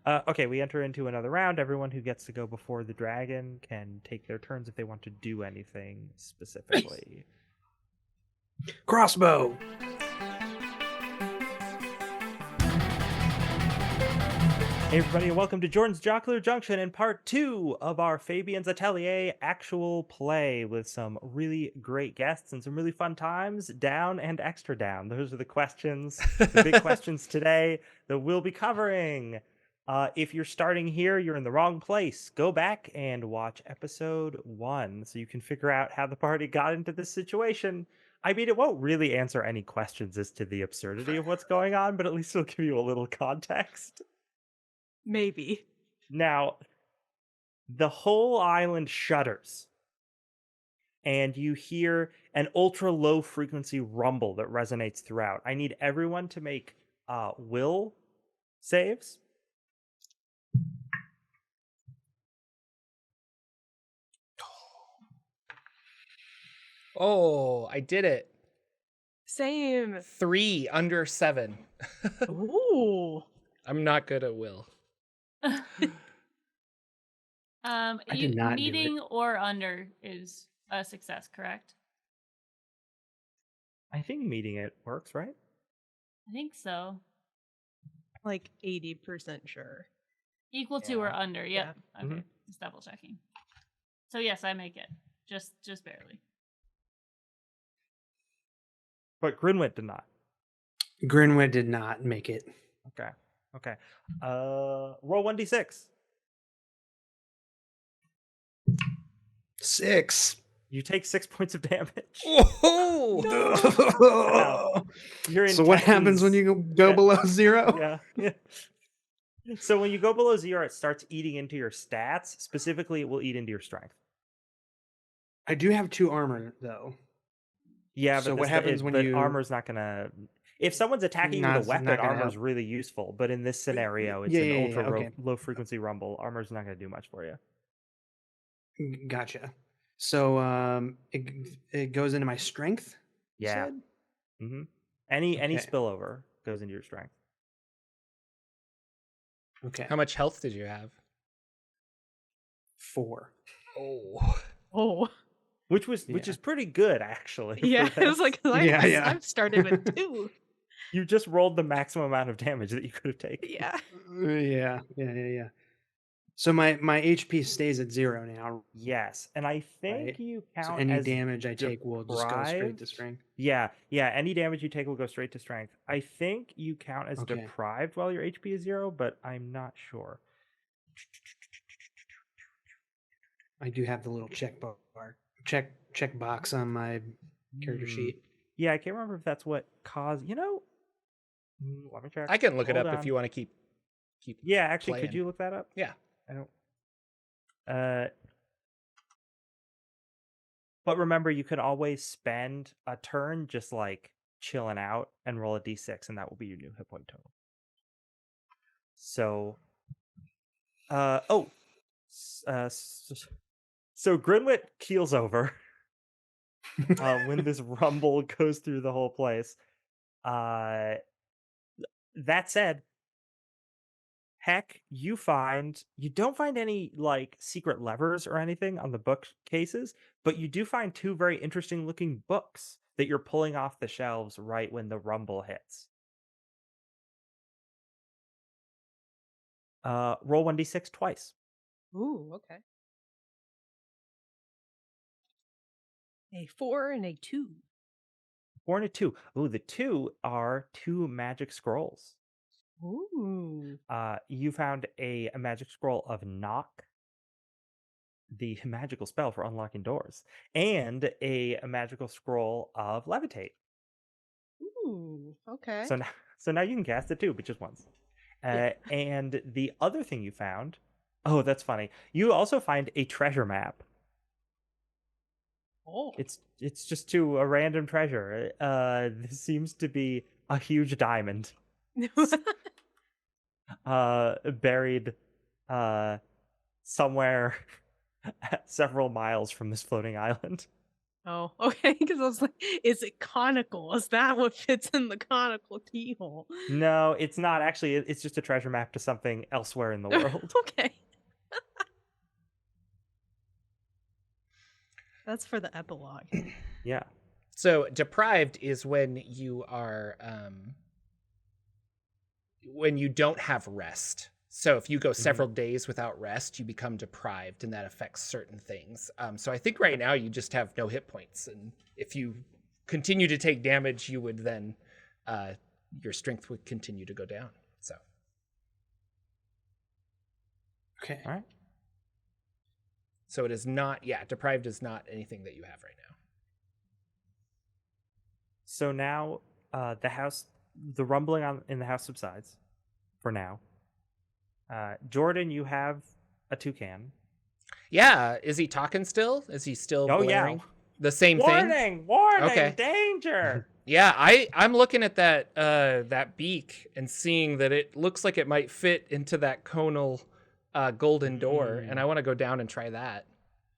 Okay, we enter into another round. Everyone who gets to go before the dragon can take their turns if they want to do anything specifically. Crossbow. Hey everybody, and welcome to Jordan's Jocular Junction and part 2 of our Fabiens Atelier actual play with some really great guests and some really fun times, down and extra down. Those are the questions, the big questions today that we'll be covering. If you're starting here, you're in the wrong place. Go back and watch episode 1 so you can figure out how the party got into this situation. I mean, it won't really answer any questions as to the absurdity of what's going on, but at least it'll give you a little context. Maybe. Now, the whole island shudders, and you hear an ultra low frequency rumble that resonates throughout. I need everyone to make will saves. Oh, I did it. Same. 3 under 7. Ooh. I'm not good at will. did not do Meeting or under is a success, correct? I think meeting it works, right? I think so. Like 80% sure. Equal to or under, yep. Yeah. Okay, Mhm. just double checking. So yes, I make it. Just barely. But Grinwit did not. Grinwit did not make it. Okay. Roll 1d6. 6. You take 6 points of damage. Oh! You're in So what happens when you go below 0? Yeah. So when you go below 0, it starts eating into your stats. Specifically, it will eat into your strength. I do have 2 armor though. Yeah, So but what happens when you- armor's not gonna. If someone's attacking you with a It's not weapon, gonna armor's help. really useful. But in this scenario, it's Yeah, an yeah, yeah, ultra okay. low frequency rumble. Armor's not gonna do much for you. Gotcha. So it goes into my strength. you Yeah. said? Mm-hmm. Any Okay. spillover goes into your strength. Okay. How much health did you have? 4. Oh. Oh. Which is pretty good actually. for Yeah. It was this. like, Yeah. I've started with 2. You just rolled the maximum amount of damage that you could have taken. Yeah. Yeah. So my HP stays at 0 now. Yes, and I think Right. you So count any as damage I take will just go straight to deprived. strength. Yeah. Any damage you take will go straight to strength. I think you count as Okay. deprived while your HP is 0, but I'm not sure. I do have the little check box on my character Hmm. sheet. Yeah, I can't remember if that's what caused. Let me check. I can look it Hold up on. if you want to keep. Yeah, actually, could playing. you look that up? Yeah. I don't. But remember, you can always spend a turn just like chilling out and roll a d6, and that will be your new hit point total. So, so Grinwit keels over when this rumble goes through the whole place. That said, Heck, you don't find any like secret levers or anything on the bookcases, but you do find 2 very interesting looking books that you're pulling off the shelves right when the rumble hits. Roll 1d6 twice. Ooh, okay. A 4 and a 2. 4 and a 2. Ooh, the 2 are 2 magic scrolls. Ooh. You found a magic scroll of knock, the magical spell for unlocking doors, and a magical scroll of levitate. Ooh, okay. So now you can cast it too, but just once. And the other thing you found, oh, that's funny. You also find a treasure map. Oh. It's just to a random treasure. This seems to be a huge diamond. Buried somewhere several miles from this floating island. Oh, okay. Because I was like, is it conical? Is that what fits in the conical keyhole? No, it's not actually. It's just a treasure map to something elsewhere in the world. Okay. That's for the epilogue. Yeah. So deprived is when you are when you don't have rest. So if you go several days without rest, you become deprived, and that affects certain things. So I think right now you just have no hit points, and if you continue to take damage, you would then your strength would continue to go down. So Okay. All right. so it is not, deprived is not anything that you have right now. So now the rumbling in the house subsides for now. Jordan, you have a toucan. Yeah, is he talking still? Is he still blaring? Yeah. The same thing? Warning, Okay. danger. Yeah, I'm looking at that beak and seeing that it looks like it might fit into that conal golden door, and I want to go down and try that.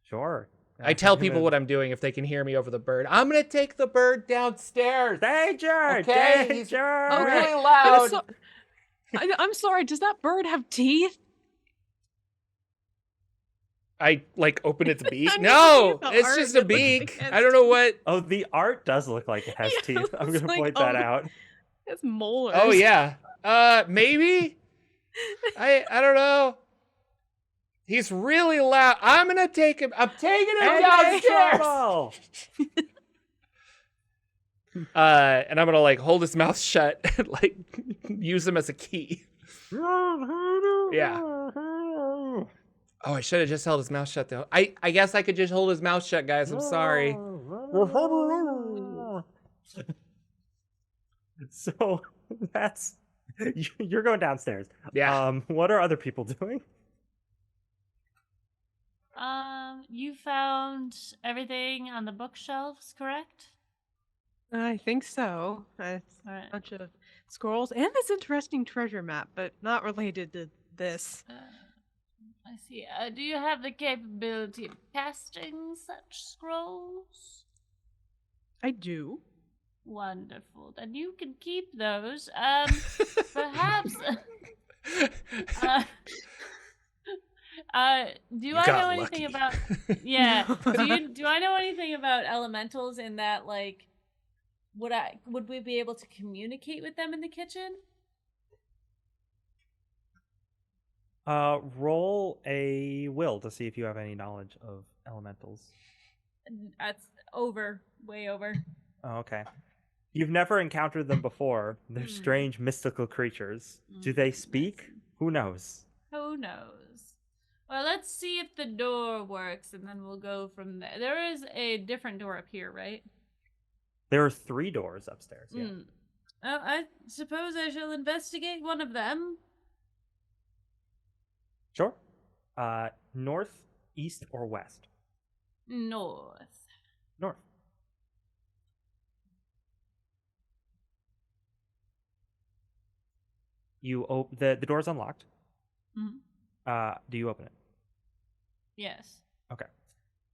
Sure. I tell people what I'm doing if they can hear me over the bird. I'm gonna take the bird downstairs. Danger! Okay, he's Danger! really loud. I'm sorry. Does that bird have teeth? I open its beak. I'm No, looking at the it's art just and a it looks like beak. it has I don't know what. Oh, the art does look like it has Yeah, teeth. I'm it's gonna like, point that out. It's molars. Oh yeah. Maybe. I don't know. He's really loud. I'm gonna take him. I'm taking him Okay, downstairs. trouble. And I'm gonna hold his mouth shut and use him as a key. Yeah. Oh, I should have just held his mouth shut though. I guess I could just hold his mouth shut, guys. I'm sorry. So that's you're going downstairs. Yeah. What are other people doing? You found everything on the bookshelves, correct? I think so. It's All a right. bunch of scrolls and this interesting treasure map, but not related to this. I see. Do you have the capability of casting such scrolls? I do. Wonderful. Then you can keep those. Perhaps. Do I know anything about? Yeah. Do I know anything about elementals in that would we be able to communicate with them in the kitchen? Roll a will to see if you have any knowledge of elementals. That's way over. Oh, okay. You've never encountered them before. They're strange mystical creatures. Do they speak? Who knows? Who knows? Well, let's see if the door works, and then we'll go from there. There is a different door up here, right? There are 3 doors upstairs. Yeah. I suppose I shall investigate one of them. Sure. North, east, or west? North. North. You the door's unlocked. Mm-hmm. Do you open it? Yes. Okay.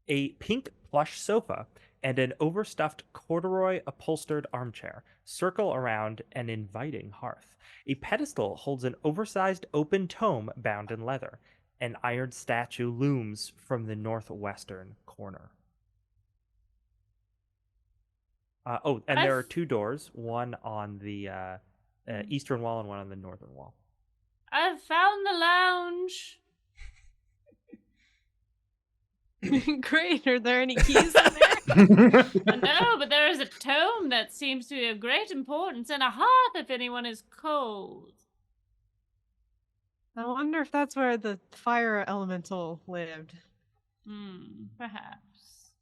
A pink plush sofa and an overstuffed corduroy upholstered armchair circle around an inviting hearth. A pedestal holds an oversized open tome bound in leather. An iron statue looms from the northwestern corner. There are 2 doors, one on the eastern wall and one on the northern wall. I've found the lounge. Great. Are there any keys in there? No, but there is a tome that seems to be of great importance and a hearth if anyone is cold. I wonder if that's where the fire elemental lived. Perhaps.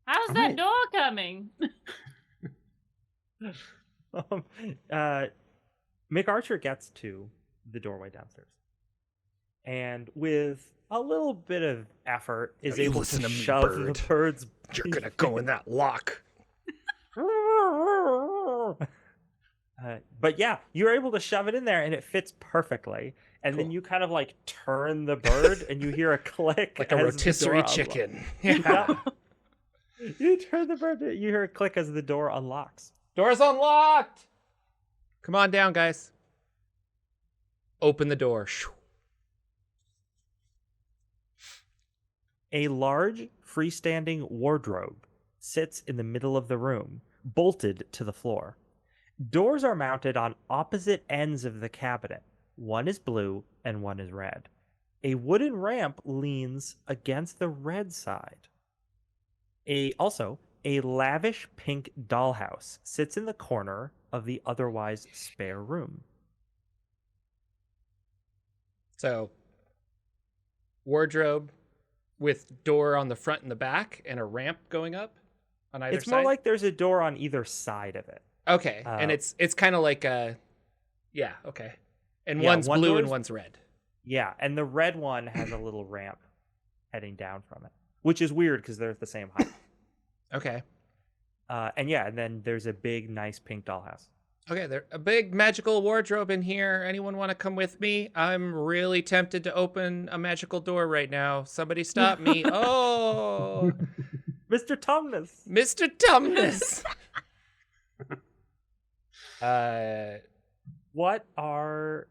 How's that Alright. door coming? McArcher gets to the doorway downstairs, and with a little bit of effort, is You able listen to to me, shove bird. the bird's. You're gonna go in that lock. But yeah, you're able to shove it in there, and it fits perfectly. And then Cool. you kind of turn the bird, and you hear a click, Like a as the door rotisserie unlocks. chicken. Yeah. You turn the bird. You hear a click as the door unlocks. Door's unlocked. Come on down, guys. Open the door. A large freestanding wardrobe sits in the middle of the room, bolted to the floor. Doors are mounted on opposite ends of the cabinet. One is blue and one is red. A wooden ramp leans against the red side. Also, a lavish pink dollhouse sits in the corner of the otherwise spare room. So, wardrobe with door on the front and the back and a ramp going up on either It's side? more like there's a door on either side of it. Okay, and it's kind of like a... Yeah, okay. And Yeah, one's one blue and door's- one's red. Yeah, and the red one has a little ramp heading down from it, which is weird because they're at the same height. Okay. And then there's a big, nice pink dollhouse. Okay, there's a big magical wardrobe in here. Anyone want to come with me? I'm really tempted to open a magical door right now. Somebody stop me. Oh, Mr. Tumnus! Mr. Tumnus. What are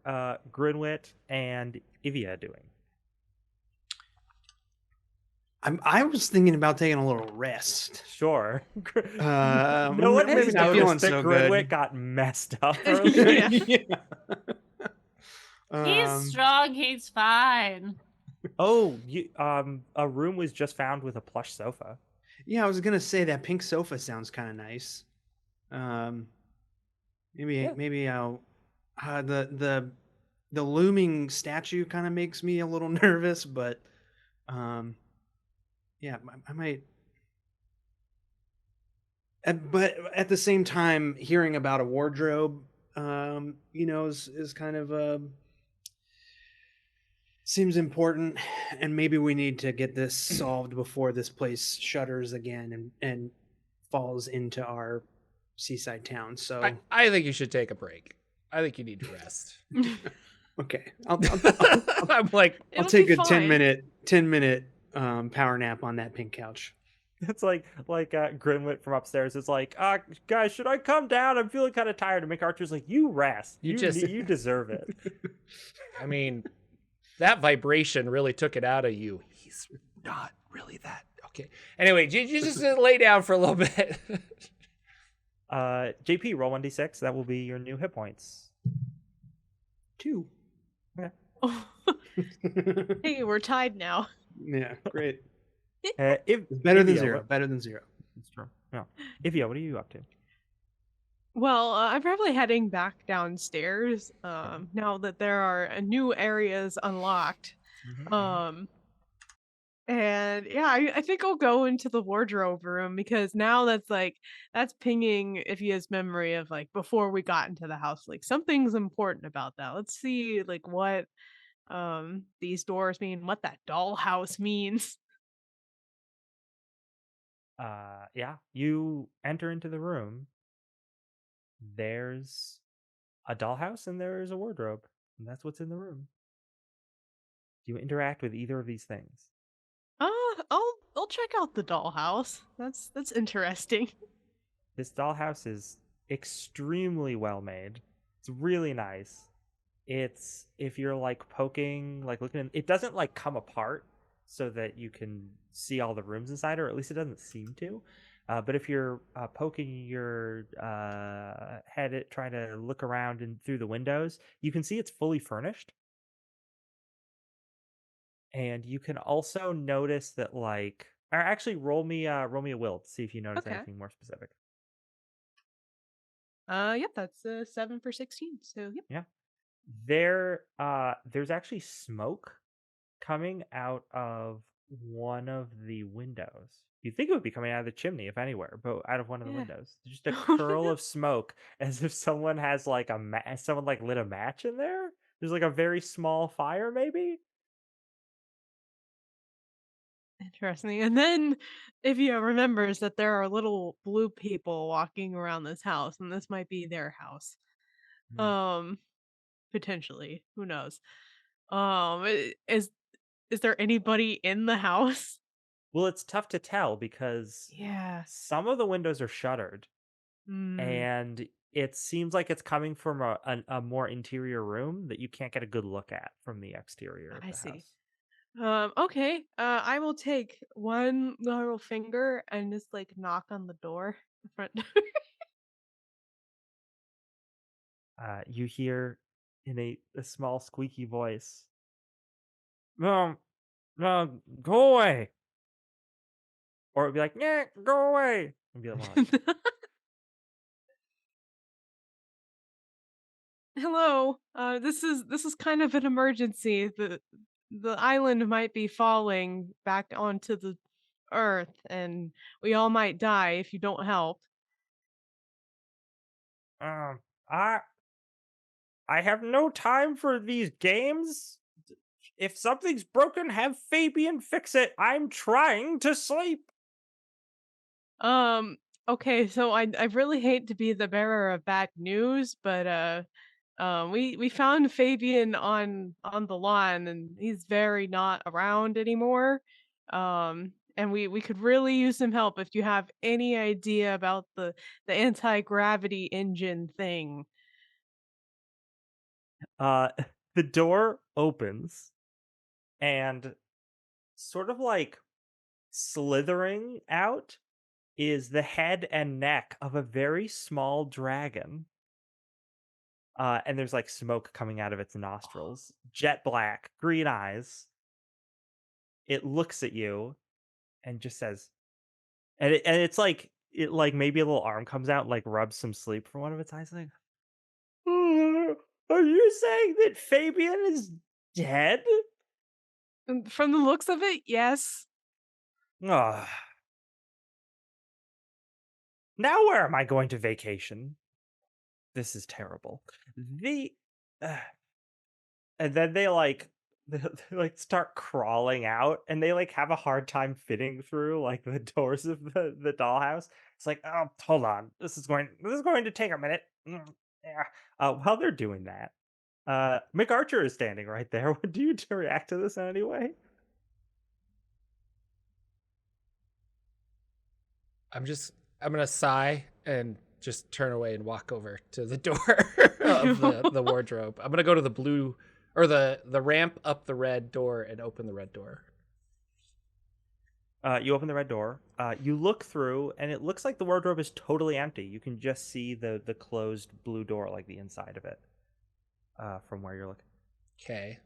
Grinwit and Ivia doing? I was thinking about taking a little rest. Sure. No No one maybe has not noticed feeling that so Grinwit good. got messed up earlier. Yeah. He's strong. He's fine. Oh, a room was just found with a plush sofa. Yeah, I was gonna say that pink sofa sounds kind of nice. Maybe I'll. The looming statue kind of makes me a little nervous, but yeah, I might. But at the same time, hearing about a wardrobe, is kind of seems important, and maybe we need to get this solved before this place shutters again and falls into our seaside town. So I think you should take a break. I think you need to rest. okay, I'll I'm like, I'll It'll take be a fine. 10 minute power nap on that pink couch. It's like Grinwit from upstairs. It's like, guys, should I come down? I'm feeling kind of tired. And MacArthur's like, you rest. You You deserve it. I mean, that vibration really took it out of you. He's not really that. Okay. Anyway, you just lay down for a little bit. JP, roll 1d6. That will be your new hit points. 2. Hey, we're tied now. Yeah, great. If Better than Ivia, 0. what- Better than 0. That's true. No. Ivia, what are you up to? Well, I'm probably heading back downstairs now that there are new areas unlocked. And yeah, I think I'll go into the wardrobe room because now that's pinging Ivia's memory of like before we got into the house. Like something's important about that. Let's see like what these doors mean, what that dollhouse means. Yeah, you enter into the room. There's a dollhouse and there's a wardrobe, and that's what's in the room. Do you interact with either of these things? I'll check out the dollhouse. That's interesting. This dollhouse is extremely well made. It's really nice. It's if you're like poking, like looking, it doesn't like come apart so that you can see all the rooms inside, or at least it doesn't seem to. But if you're poking your head at trying to look around and through the windows, you can see it's fully furnished. And you can also notice that or actually roll me a will to see if you notice Okay. anything more specific. Yep, that's 7 for 16. So yep. There's actually smoke coming out of one of the windows. You'd think it would be coming out of the chimney, if anywhere, but out of one of the Yeah. windows. Just a curl of smoke, as if someone has like someone like lit a match in there. There's like a very small fire, maybe. Interesting. And then Ivia remembers that there are little blue people walking around this house, and this might be their house. Potentially. Who knows? Is there anybody in the house? Well, it's tough to tell because Yeah. some of the windows are shuttered, Mm, and it seems like it's coming from a more interior room that you can't get a good look at from the exterior of I the see. house. Okay. I will take one little finger and just like knock on the door, the front door. You hear in a small squeaky voice, go away. Or it'd be like, yeah, go away. And be like, Hello. This is kind of an emergency. The island might be falling back onto the earth, and we all might die if you don't help. um, I I have no time for these games. If something's broken, have Fabian fix it. I'm trying to sleep. Um, okay, so I really hate to be the bearer of bad news, but we found Fabian on the lawn, and he's very not around anymore. And we could really use some help if you have any idea about the anti-gravity engine thing. Uh, the door opens and sort of like slithering out is the head and neck of a very small dragon. And there's like smoke coming out of its nostrils, jet black, green eyes. It looks at you and just says, and it's like it like maybe a little arm comes out, and, like rubs some sleep from one of its eyes. Like, are you saying that Fabian is dead? And from the looks of it, yes. Ugh. Now where am I going to vacation? This is terrible. The uh, and then they like they like start crawling out, and they like have a hard time fitting through like the doors of the dollhouse. It's like, oh, hold on, this is going to take a minute. Yeah. While they're doing that, McArcher is standing right there. Would you to react to this in any way? I'm gonna sigh and just turn away and walk over to the door of the wardrobe. I'm gonna go to the blue or the ramp up the red door and open the red door. You open the red door. You look through, and it looks like the wardrobe is totally empty. You can just see the closed blue door, like the inside of it, from where you're looking. Okay.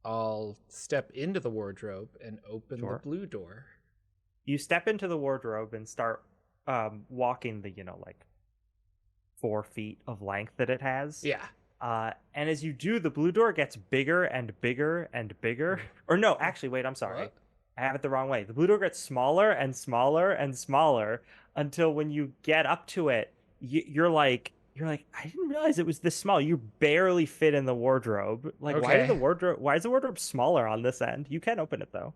I'll step into the wardrobe and open Sure. the blue door. You step into the wardrobe and start walking the like 4 feet of length that it has. Yeah. And as you do, the blue door gets bigger and bigger and bigger. Or no, actually, wait, I'm sorry. What? I have it the wrong way. The blue door gets smaller and smaller and smaller until when you get up to it, you're like, I didn't realize it was this small. You barely fit in the wardrobe. Like, Okay. why is the wardrobe smaller on this end? You can open it though.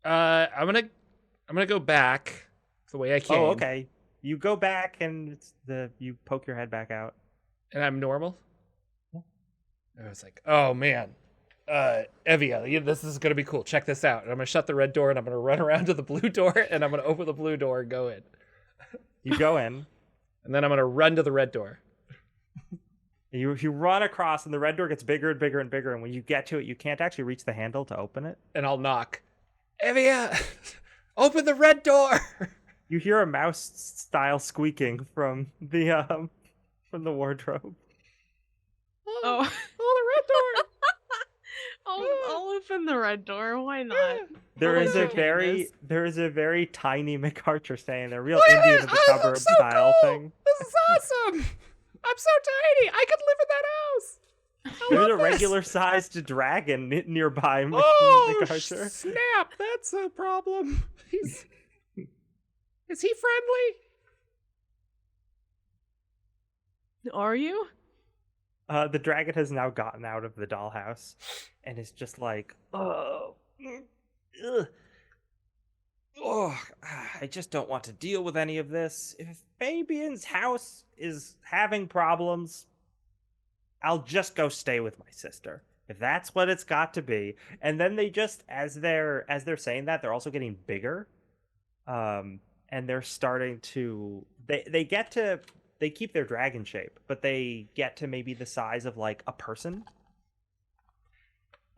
I'm gonna go back the way I came. Oh, okay. You go back and you poke your head back out. And I'm normal. Yeah. I was like, oh man, Evia, this is gonna be cool. Check this out. And I'm gonna shut the red door and I'm gonna run around to the blue door and I'm gonna open the blue door and go in. You go in. And then I'm gonna run to the red door. You run across, and the red door gets bigger and bigger and bigger. And when you get to it, you can't actually reach the handle to open it. And I'll knock. Evia, open the red door. You hear a mouse-style squeaking from the wardrobe. Oh, the red door. I'll open the red door. Why not? There I'll is a entertain this. very tiny McArcher saying a real Look at Indian this. in the Oh, suburb so style cool. thing. This is awesome. I'm so tiny. I could live in that house. There's a love this. regular-sized dragon nearby Oh, McArcher. snap. That's a problem. Is he friendly? Are you? The dragon has now gotten out of the dollhouse and is just like, oh, ugh. Oh, I just don't want to deal with any of this. If Fabian's house is having problems, I'll just go stay with my sister. if that's what it's got to be. And then they just, as they're saying that, they're also getting bigger. And they're starting to they get to they keep their dragon shape, but they get to maybe the size of like a person.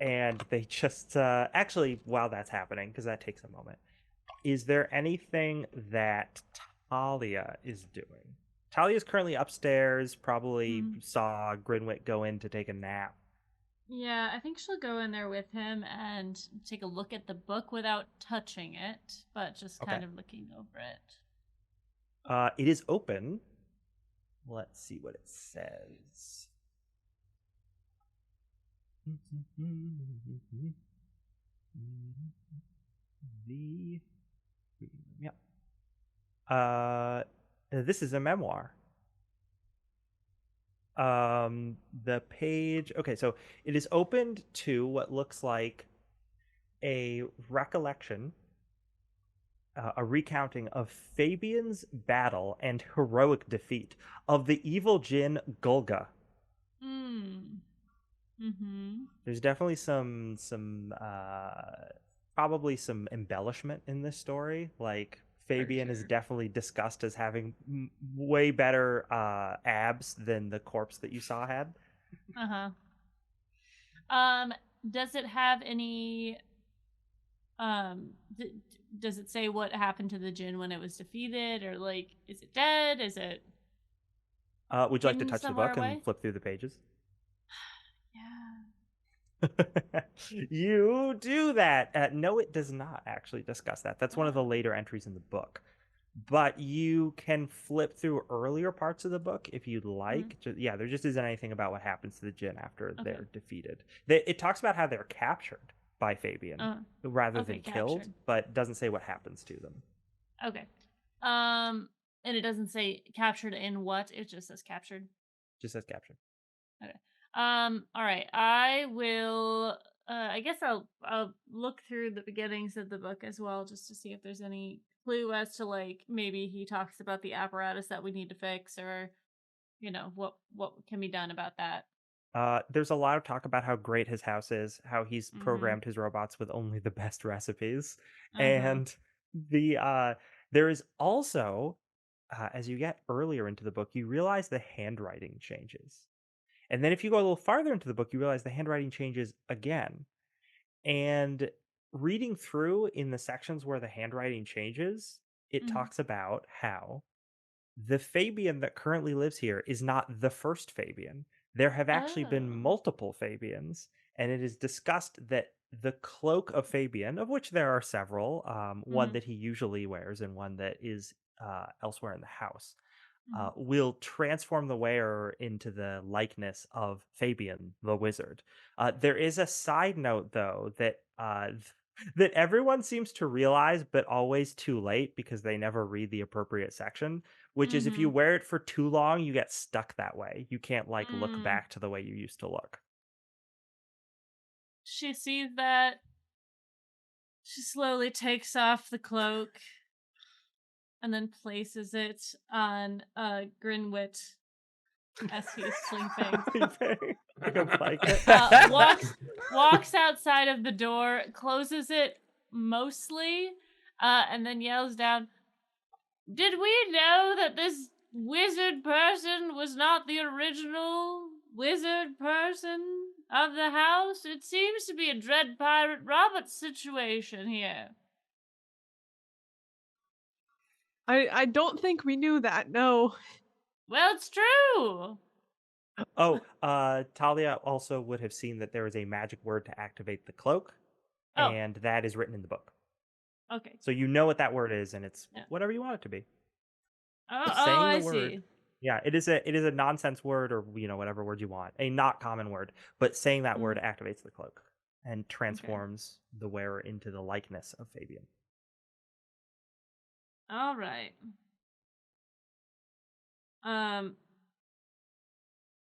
And they just actually, while that's happening, because that takes a moment, is there anything that Talia is doing? Talia is currently upstairs, probably saw Grinwit go in to take a nap. Yeah, I think she'll go in there with him and take a look at the book without touching it, but just kind of looking over it. It is open. Let's see what it says. This is a memoir. The page. Okay, so it is opened to what looks like a recollection, a recounting of Fabian's battle and heroic defeat of the evil djinn Gulga. There's definitely some probably some embellishment in this story. Like Fabian is definitely discussed as having way better abs than the corpse that you saw had. Does it have any? Does it say what happened to the djinn when it was defeated, or like, is it dead? Is it? Would you like to touch the book and flip through the pages? Yeah. You do that. No, it does not actually discuss that. That's one of the later entries in the book. But you can flip through earlier parts of the book if you'd like. Yeah, there just isn't anything about what happens to the djinn after they're defeated. It talks about how they're captured by Fabian rather than killed, but doesn't say what happens to them. Okay. And it doesn't say captured in what? It just says captured. Just says captured. Okay. All right. I will. I guess I'll look through the beginnings of the book as well, just to see if there's any clue as to like maybe he talks about the apparatus that we need to fix, or what can be done about that. There's a lot of talk about how great his house is, how he's programmed his robots with only the best recipes, and there is also, as you get earlier into the book, you realize the handwriting changes. And then if you go a little farther into the book, you realize the handwriting changes again. And reading through in the sections where the handwriting changes, it talks about how the Fabian that currently lives here is not the first Fabian. There have actually been multiple Fabians, and it is discussed that the cloak of Fabian, of which there are several, one that he usually wears and one that is elsewhere in the house, will transform the wearer into the likeness of Fabian the wizard. There is a side note, though, that that everyone seems to realize, but always too late because they never read the appropriate section, which is if you wear it for too long, you get stuck that way. You can't look back to the way you used to look. She sees that. She slowly takes off the cloak and then places it on Grinwit as he's sleeping. Walks outside of the door, closes it mostly, and then yells down, "Did we know that this wizard person was not the original wizard person of the house? It seems to be a Dread Pirate Roberts situation here." I don't think we knew that, no. Well, it's true. Talia also would have seen that there is a magic word to activate the cloak, and that is written in the book. Okay. So you know what that word is, and it's whatever you want it to be. I see. Yeah, it is a nonsense word, or whatever word you want, a not common word, but saying that word activates the cloak and transforms the wearer into the likeness of Fabian. All right.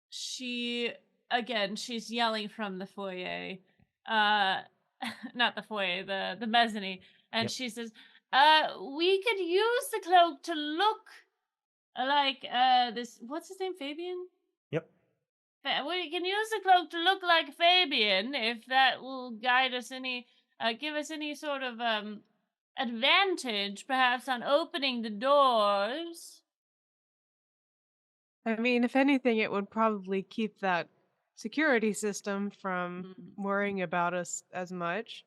She's yelling from the foyer. Not the foyer, the mezzanine. And she says, we could use the cloak to look like this, what's his name, Fabian? Yep. We can use the cloak to look like Fabian if that will guide us give us any sort of advantage, perhaps on opening the doors. I mean, if anything, it would probably keep that security system from worrying about us as much.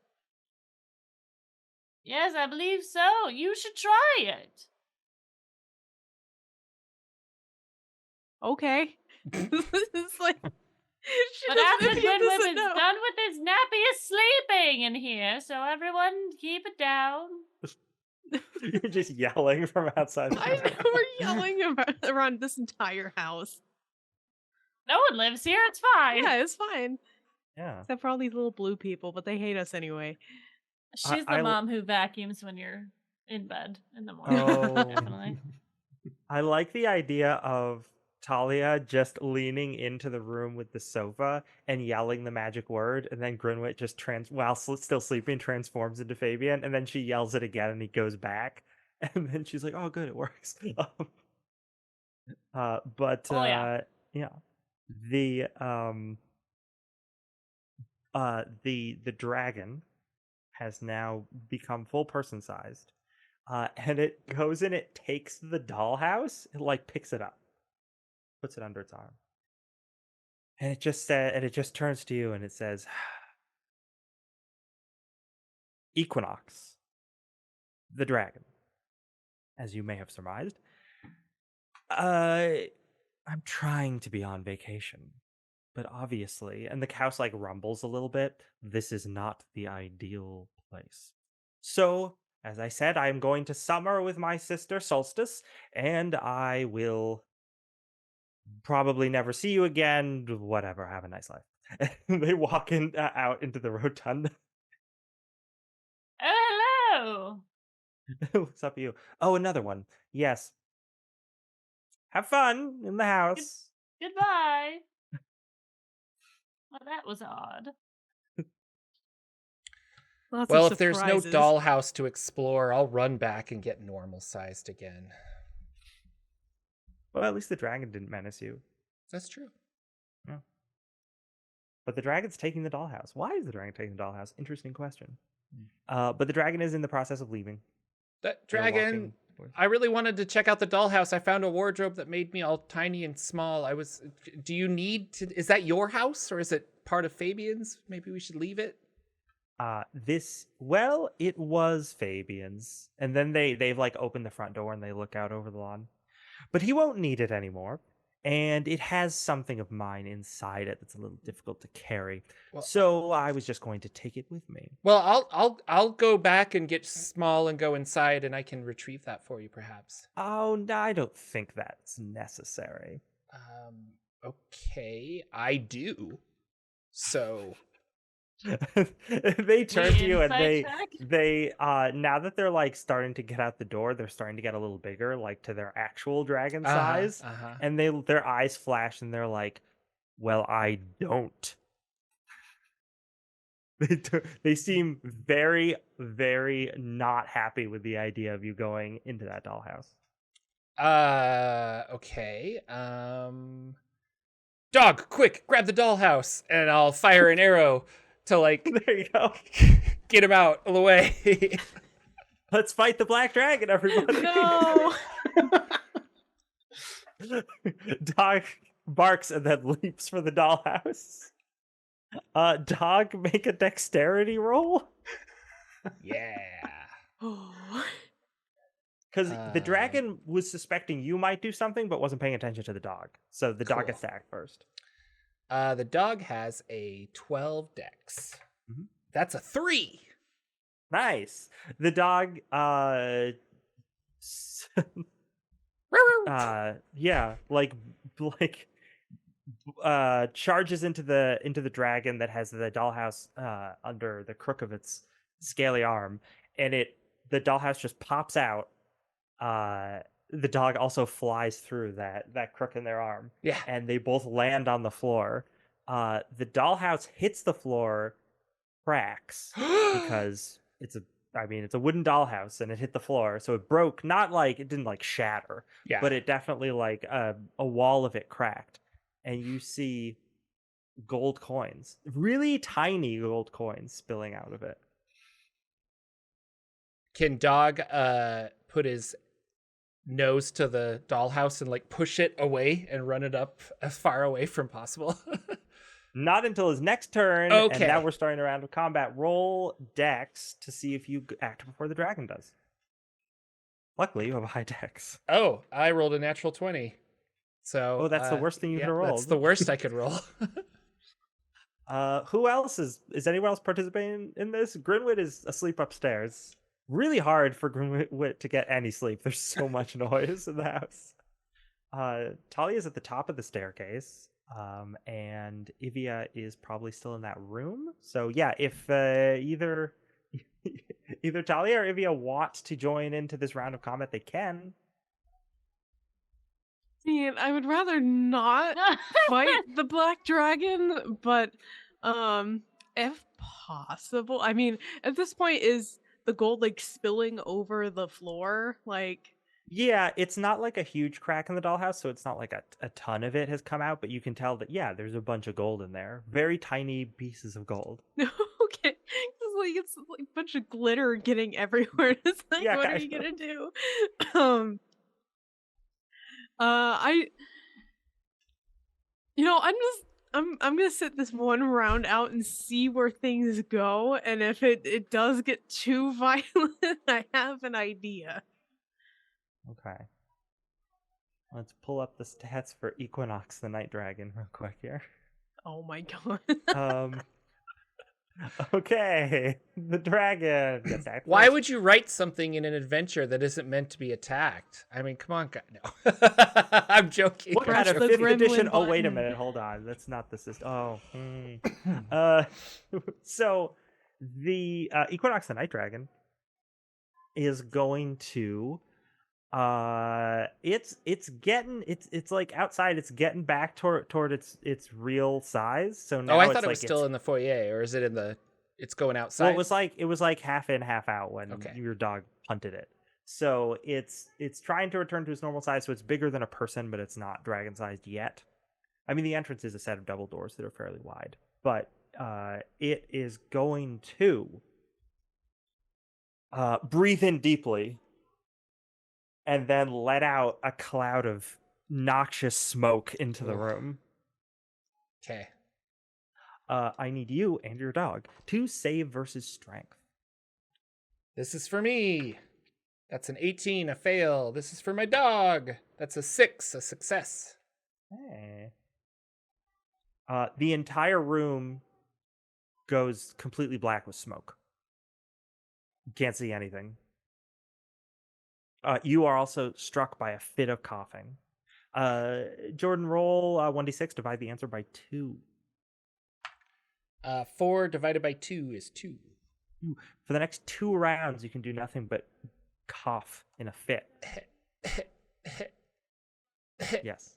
Yes, I believe so. You should try it. Okay. It's like, But after Grinwhip is done with his nap, he is sleeping in here. So everyone, keep it down. You're just yelling from outside. I know we're yelling around this entire house. No one lives here. It's fine. Yeah, it's fine. Yeah. Except for all these little blue people, but they hate us anyway. She's the mom who vacuums when you're in bed in the morning. Oh. Definitely. I like the idea of Talia just leaning into the room with the sofa and yelling the magic word, and then Grinwit just while still sleeping transforms into Fabian, and then she yells it again and he goes back, and then she's like, "Oh, good, it works." Yeah, the dragon has now become full person sized, and it goes and it takes the dollhouse, it like picks it up, puts it under its arm, and it just turns to you and it says, "Equinox, the dragon, as you may have surmised, I'm trying to be on vacation, but obviously," and the house like rumbles a little bit, "this is not the ideal place. So, as I said, I am going to summer with my sister Solstice, and I will probably never see you again. Whatever, have a nice life." They walk out into the rotunda. Oh, hello. Looks up at you. "Oh, another one. Yes. Have fun in the house." Goodbye. Well, that was odd. Well, if there's no dollhouse to explore, I'll run back and get normal sized again. Well, at least the dragon didn't menace you. That's true. Yeah. But the dragon's taking the dollhouse. Why is the dragon taking the dollhouse? Interesting question. But the dragon is in the process of leaving. That dragon, I really wanted to check out the dollhouse. I found a wardrobe that made me all tiny and small. Do you need to, is that your house or is it part of Fabian's? Maybe we should leave it. It was Fabian's. And then they've like opened the front door and they look out over the lawn. But he won't need it anymore. And it has something of mine inside it that's a little difficult to carry. Well, so I was just going to take it with me. Well, I'll go back and get small and go inside, and I can retrieve that for you, perhaps. Oh, no, I don't think that's necessary. Okay, I do. So they turn to you and they now that they're like starting to get out the door, they're starting to get a little bigger, like to their actual dragon size, and their eyes flash and they're like, "Well, I don't." They seem very, very not happy with the idea of you going into that dollhouse. Okay. Dog, quick, grab the dollhouse, and I'll fire an arrow to like there you go. Get him out of the way. Let's fight the black dragon, everybody. No. Dog barks and then leaps for the dollhouse. Dog, make a dexterity roll. Yeah. Because the dragon was suspecting you might do something, but wasn't paying attention to the dog. So the dog gets to act first. The dog has a 12 dex. Mm-hmm. That's a 3. Nice. The dog, charges into the dragon that has the dollhouse under the crook of its scaly arm, and the dollhouse just pops out. The dog also flies through that crook in their arm. Yeah. And they both land on the floor. The dollhouse hits the floor, cracks, because it's a wooden dollhouse and it hit the floor. So it broke, it didn't like shatter, but it definitely like a wall of it cracked. And you see gold coins, really tiny gold coins spilling out of it. Can Dog put his nose to the dollhouse and like push it away and run it up as far away from possible? Not until his next turn, Okay. and now we're starting a round of combat. Roll Dex to see if you act before the dragon does. Luckily, you have a high Dex. Oh, I rolled a natural 20. So Oh, that's the worst thing you could have rolled. That's the worst I could roll. Who else is anyone else participating in this? Grinwit is asleep upstairs. Really hard for Grinwit to get any sleep. There's so much noise in the house. Talia's at the top of the staircase. And Ivia is probably still in that room. So yeah, if either Talia or Ivia want to join into this round of combat, they can. I would rather not fight the black dragon, but if possible, I mean, at this point, is the gold like spilling over the floor? Like, Yeah, it's not like a huge crack in the dollhouse, so it's not like a ton of it has come out, but you can tell that, yeah, there's a bunch of gold in there. Very tiny pieces of gold. okay, it's like a bunch of glitter getting everywhere. It's like, Yeah, what are kind you of. gonna do? I, I'm gonna sit this one round out and see where things go, and if it does get too violent, I have an idea. Okay. Let's pull up the stats for Equinox the Night Dragon real quick here. Oh my god. Okay, the dragon gets attacked. Why first. would you write something in an adventure that isn't meant to be attacked? I mean, come on, guy. No. I'm joking. What I'm kind of the joking. 5th edition? gremlin Oh, wait a button. minute. Hold on. That's not the system. Oh. So the Equinox the Night Dragon is going to it's like outside, it's getting back toward its real size. So now Oh, I it's thought it like was still in the foyer, or is it in the? It's going outside. well, it was like half in, half out when Okay. your dog punted it. So it's trying to return to its normal size. So it's bigger than a person, but it's not dragon sized yet. I mean, the entrance is a set of double doors that are fairly wide, but it is going to breathe in deeply and then let out a cloud of noxious smoke into the Ugh. room. Okay. I need you and your dog to save versus strength. This is for me. That's an 18, a fail. This is for my dog. That's a 6, a success. Hey. The entire room goes completely black with smoke. You can't see anything. You are also struck by a fit of coughing. Jordan, roll 1d6, divide the answer by 2. 4 divided by 2 is 2. For the next 2 rounds, you can do nothing but cough in a fit. Yes.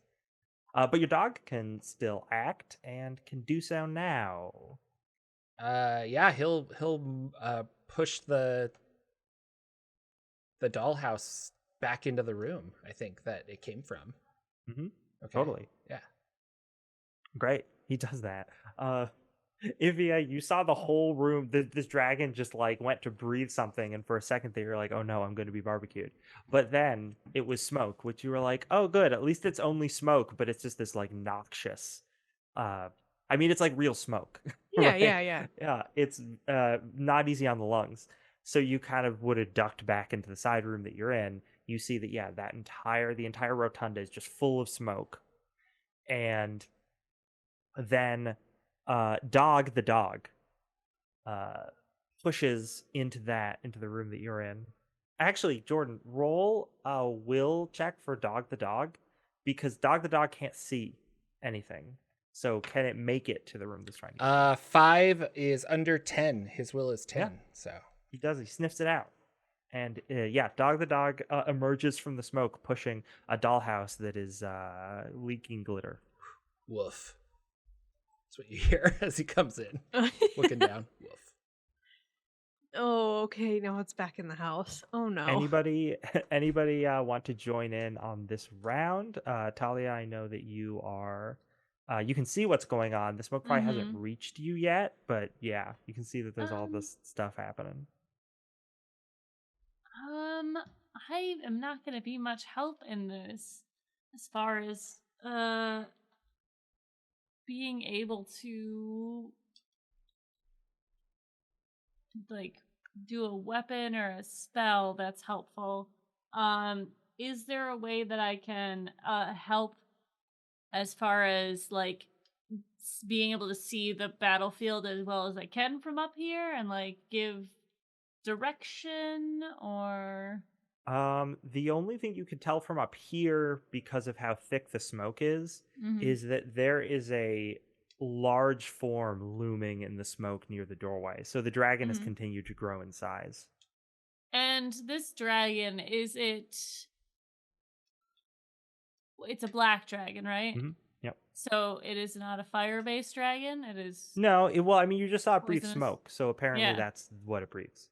But your dog can still act and can do so now. Yeah, he'll push the dollhouse back into the room, I think, that it came from. Mm-hmm. Okay. Totally. Yeah. Great. He does that. Ivia, you saw the whole room. This dragon just like went to breathe something, and for a second they were like, "Oh no, I'm going to be barbecued." But then it was smoke, which you were like, "Oh, good. At least it's only smoke, but it's just this like noxious." I mean, it's like real smoke. Yeah, right? Yeah. It's not easy on the lungs. So you kind of would have ducked back into the side room that you're in. You see that the entire rotunda is just full of smoke, and then Dog the dog pushes into the room that you're in. Actually, Jordan, roll a will check for Dog the dog, because Dog the dog can't see anything. So can it make it to the room that's trying to 5 is under 10. His will is 10, Yeah. so He does. He sniffs it out. And Dog the dog emerges from the smoke, pushing a dollhouse that is leaking glitter. woof. That's what you hear as he comes in, looking down. Woof. Oh, okay. Now it's back in the house. Oh no. Anybody want to join in on this round? Talia, I know that you are You can see what's going on. The smoke probably hasn't Mhm. reached you yet, but yeah, you can see that there's all Um, this stuff happening. um, I am not gonna be much help in this as far as being able to like do a weapon or a spell that's helpful. Um, is there a way that I can help as far as like being able to see the battlefield as well as I can from up here and like give direction or The only thing you can tell from up here, because of how thick the smoke Mhm. is that there is a large form looming in the smoke near the doorway. So the dragon has Mhm. continued to grow in size. And this dragon, it's a black dragon, right? Yep. So it is not a fire-based dragon. It is No, well, I mean, you just saw it breathe poisonous. smoke, so apparently Yeah. that's what it breathes.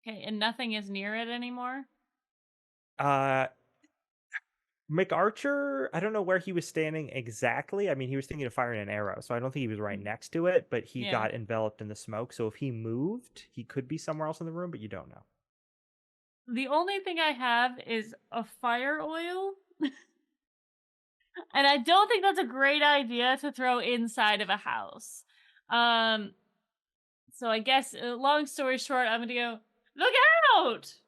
Okay, and nothing is near it anymore. Uh, McArcher, I don't know where he was standing exactly. I mean, he was thinking of firing an arrow, so I don't think he was right Mm. next to it, but he Yeah. got enveloped in the smoke. So if he moved, he could be somewhere else in the room, but you don't know. The only thing I have is a fire oil. And I don't think that's a great idea to throw inside of a house. Um, so I guess, long story short, I'm gonna go, look out!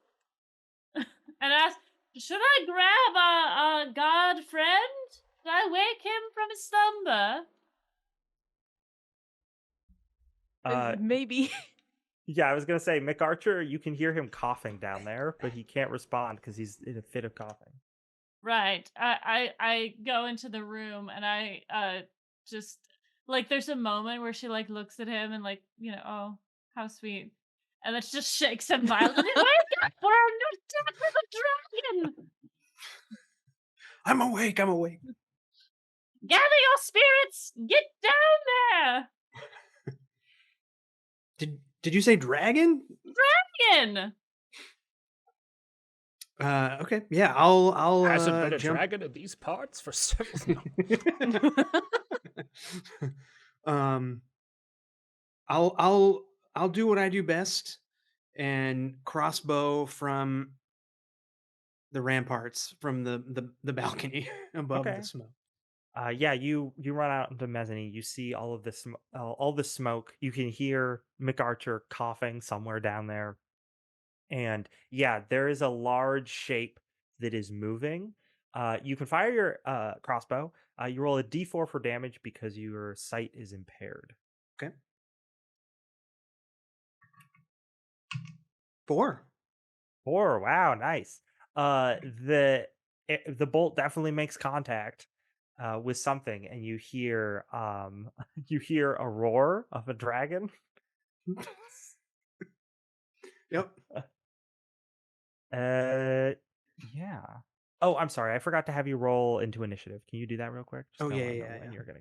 And ask, should I grab a god friend? Should I wake him from his slumber? Maybe. Yeah, I was gonna say McArcher, you can hear him coughing down there, but he can't respond because he's in a fit of coughing. Right. I go into the room and I just like there's a moment where she like looks at him and like, oh, how sweet. And then she just shakes him violently. Wake up or I'm not dead with a dragon! I'm awake. I'm awake. Gather your spirits! Get down there! Did you say dragon? Dragon! Okay. Yeah, I'll Hasn't been a jump. dragon in these parts for several. um, I'll do what I do best and crossbow from the ramparts from the balcony above Okay. the smoke. Yeah, you run out into mezzanine. You see all of this, all the smoke. You can hear McArcher coughing somewhere down there, and yeah, there is a large shape that is moving. You can fire your crossbow. You roll a d4 for damage because your sight is impaired. Okay. 4. 4. Wow, nice. The bolt definitely makes contact with something, and you hear you hear a roar of a dragon. Yep. Yeah. Oh, I'm sorry. I forgot to have you roll into initiative. Can you do that real quick? Just Oh, so I yeah, know yeah, when yeah. you're gonna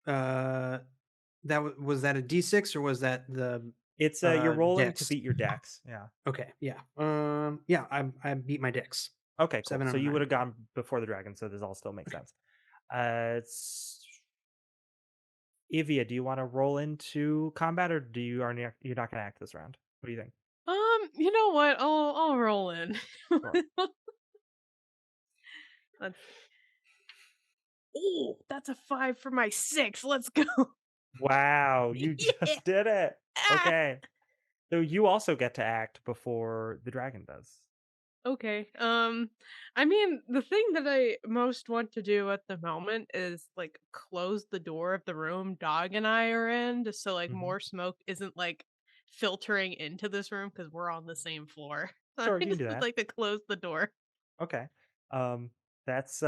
go. Was that a D6 or was that the It's you're rolling to dex? beat your dex. Yeah. Okay, yeah. Yeah, I beat my dex. Okay, cool. 7 So on a you 9. would have gone before the dragon, so this all still makes sense. It's Ivia, do you want to roll into combat, or you're not going to act this round? What do you think? You know what? I'll roll in. Sure. Let's see. Oh, that's a 5 for my 6. Let's go. Wow, you Yeah. just did it. Ah. Okay. So you also get to act before the dragon does. Okay. I mean, the thing that I most want to do at the moment is like close the door of the room Dog and I are in, just so like Mhm. more smoke isn't like filtering into this room because we're on the same floor. Sure, I you can just do would that. like to close the door. Okay. That's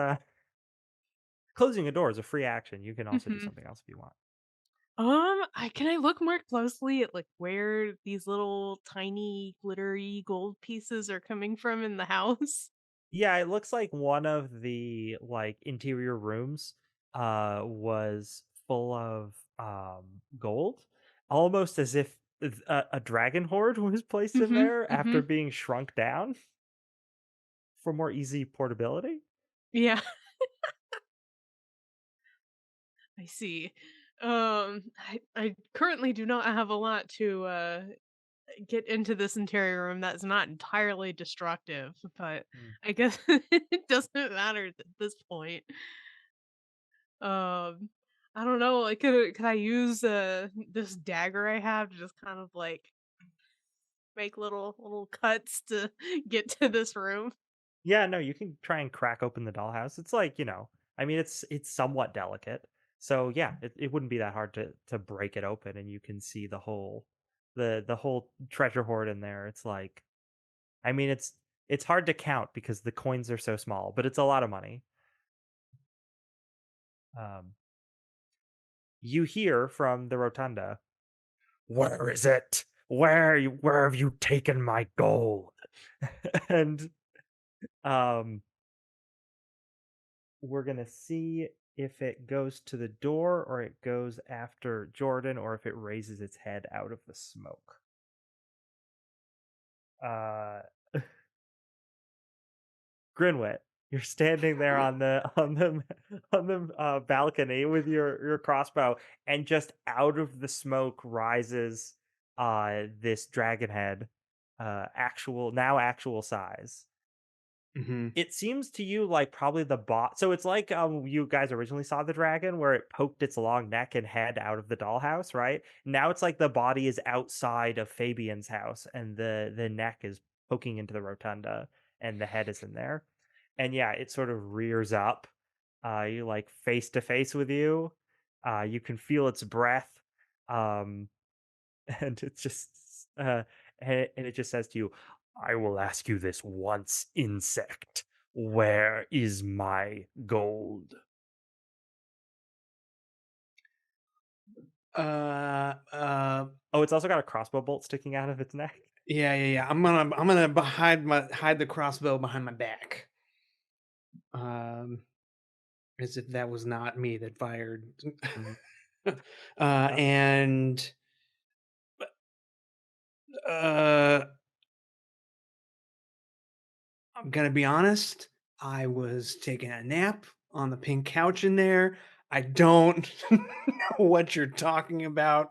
closing a door is a free action. You can also do Mhm. something else if you want. Can I look more closely at like where these little tiny glittery gold pieces are coming from in the house? Yeah, it looks like one of the like interior rooms was full of gold, almost as if a dragon horde was placed in Mhm. there after Mhm. being shrunk down for more easy portability. Yeah. I see. I currently do not have a lot to get into this interior room that's not entirely destructive, but Mm. I guess it doesn't matter at this point. Um, I don't know. Like, could I use this dagger I have to just kind of like make little cuts to get to this room? Yeah, no, you can try and crack open the dollhouse. It's like, I mean, it's somewhat delicate. So yeah, it wouldn't be that hard to break it open, and you can see the whole treasure hoard in there. It's like, I mean, it's hard to count because the coins are so small, but it's a lot of money. Um, you hear from the rotunda, "Where is it? Where have you taken my gold?" And um we're gonna see if it goes to the door or it goes after Jordan or if it raises its head out of the smoke. Uh Grinwit, you're standing there on the balcony with your crossbow, and just out of the smoke rises this dragon head, actual size. Mm-hmm. It seems to you like probably the bot. So it's like you guys originally saw the dragon where it poked its long neck and head out of the dollhouse, right? Now it's like the body is outside of Fabian's house and the neck is poking into the rotunda and the head is in there. And yeah, it sort of rears up, you like face to face with you. You can feel its breath. Um and it's just and it just says to you, "I will ask you this once, insect. Where is my gold?" Uh, uh, Oh, it's also got a crossbow bolt sticking out of its neck. yeah. I'm gonna hide the crossbow behind my back. Um, as if that was not me that fired. Mhm. Yeah. And uh, I'm gonna be honest. I was taking a nap on the pink couch in there. I don't know what you're talking about.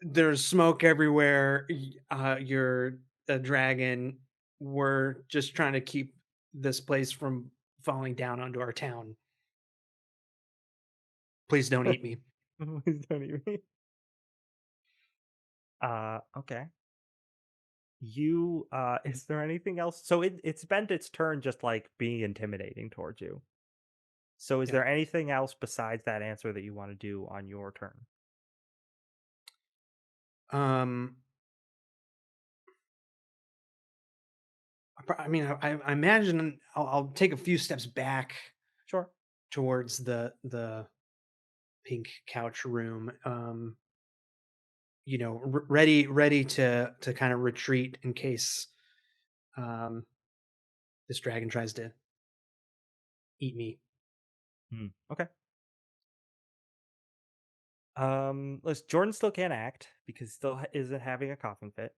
There's smoke everywhere. You're a dragon. We're just trying to keep this place from falling down onto our town. Please don't eat me. Please don't eat me. Okay. You is there anything else? So it's spent its turn just like being intimidating towards you. So is Yeah. there anything else besides that answer that you want to do on your turn? Um, I mean, I imagine I'll take a few steps back Sure. towards the pink couch room. Ready to kind of retreat in case um this dragon tries to eat me. Okay. Listen, Jordan still can't act because he still isn't having a coughing fit.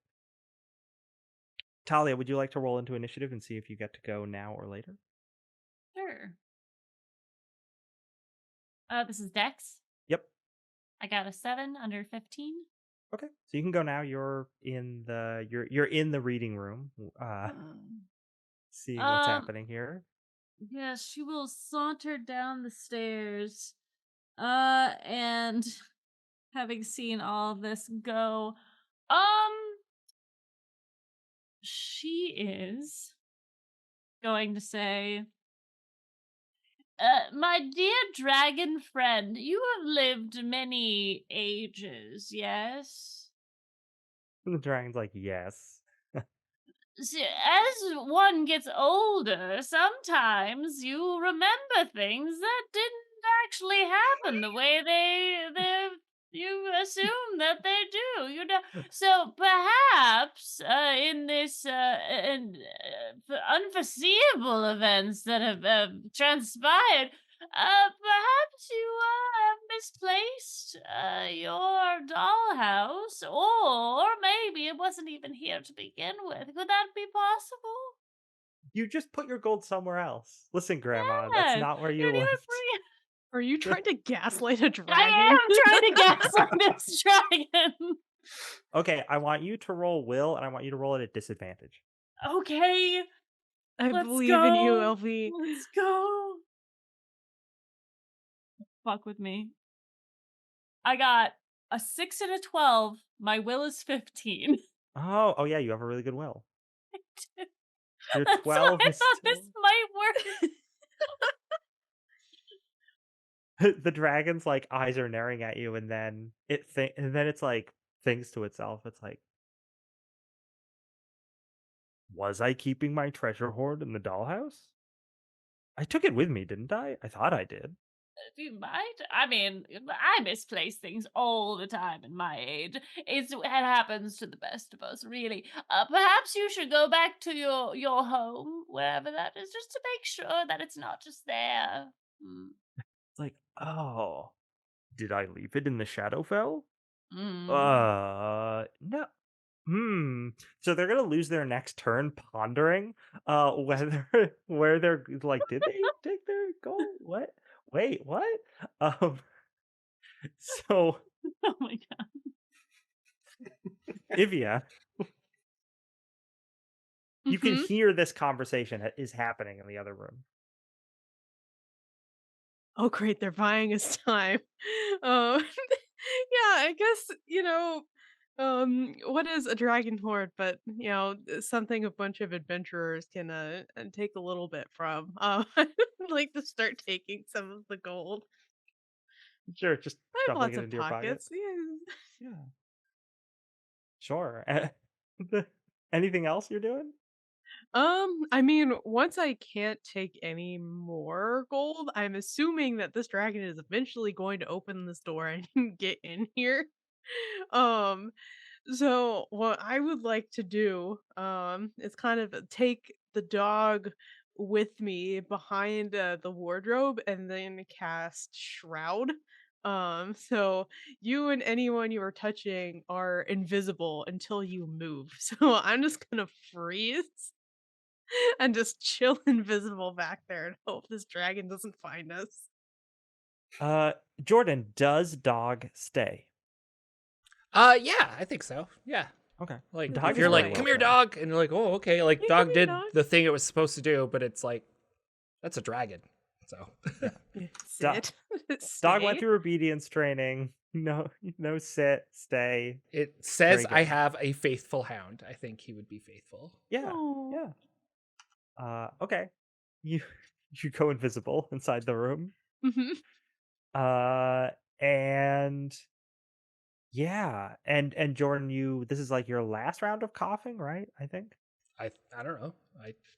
Talia, would you like to roll into initiative and see if you get to go now or later? Sure. This is Dex. Yep. I got a 7 under 15. Okay. So you can go now. You're in the reading room. Seeing what's Um, happening here. yeah, she will saunter down the stairs. And having seen all of this go, she is going to say, my dear dragon friend, you have lived many ages, yes? The dragon's like, yes. As one gets older, sometimes you remember things that didn't actually happen the way they you assume that they do. So perhaps in this unforeseeable events that have transpired, perhaps you have misplaced your dollhouse, or maybe it wasn't even here to begin with. Could that be possible? You just put your gold somewhere else. Listen, Grandma, that's Yes. not where you You lived. were free. Are you trying to gaslight a dragon? I am trying to gaslight this dragon. Okay, I want you to roll will, and I want you to roll it at disadvantage. Okay, I let's believe go. in you, LV. Let's go. Fuck with me. I got a 6 and a 12. My will is 15. Oh yeah, you have a really good will. Your That's 12 why I is thought still... this might work. The dragon's like eyes are narrowing at you, and then it's like thinks to itself. It's like, was I keeping my treasure hoard in the dollhouse? I took it with me, didn't I? I thought I did. You might. I mean, I misplace things all the time in my age. It happens to the best of us, really. Perhaps you should go back to your home, wherever that is, just to make sure that it's not just there. It's like, oh, did I leave it in the Shadowfell? Mm. No. So they're gonna lose their next turn pondering whether where they're like, did they take their gold? What? Wait, what? So Oh my god. Ivia, you can Mhm. hear this conversation is happening in the other room. Oh, great, they're buying us time. Yeah, I guess, what is a dragon horde? But, something a bunch of adventurers can take a little bit from. I'd like to start taking some of the gold. Sure, just I have shuffling lots it of into your pocket. pockets. Yeah. Yeah. Sure. Anything else you're doing? I mean, once I can't take any more gold, I'm assuming that this dragon is eventually going to open this door and get in here. Um, so what I would like to do, is kind of take the dog with me behind the wardrobe and then cast Shroud. So you and anyone you are touching are invisible until you move. So I'm just gonna freeze and just chill invisible back there and hope this dragon doesn't find us. Jordan, does dog stay? Yeah, I think so. Yeah. Okay. Like Dog if is you're very like, well come here, trained. dog, and you're like, oh, okay, like Yeah, dog come here, did dog. the thing it was supposed to do, but it's like that's a dragon. So Sit. Dog went Stay. through obedience training. No sit, stay. it says Very I good. have a faithful hound. I think he would be faithful. Yeah. Aw. Yeah. Okay. You go invisible inside the room. Mhm. And yeah, and Jordan, this is like your last round of coughing, right? I think. I don't know.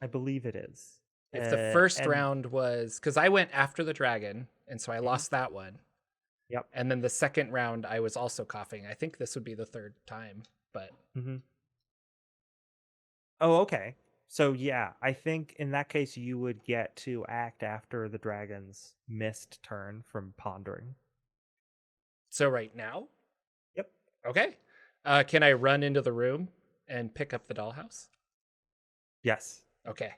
I believe it is. If the first and- round was because I went after the dragon, and so I lost that one. Yep. And then the second round, I was also coughing. I think this would be the third time, but Oh, okay. So yeah, I think in that case you would get to act after the dragon's missed turn from pondering. so right now, Yep. okay. Can I run into the room and pick up the dollhouse? Yes. Okay.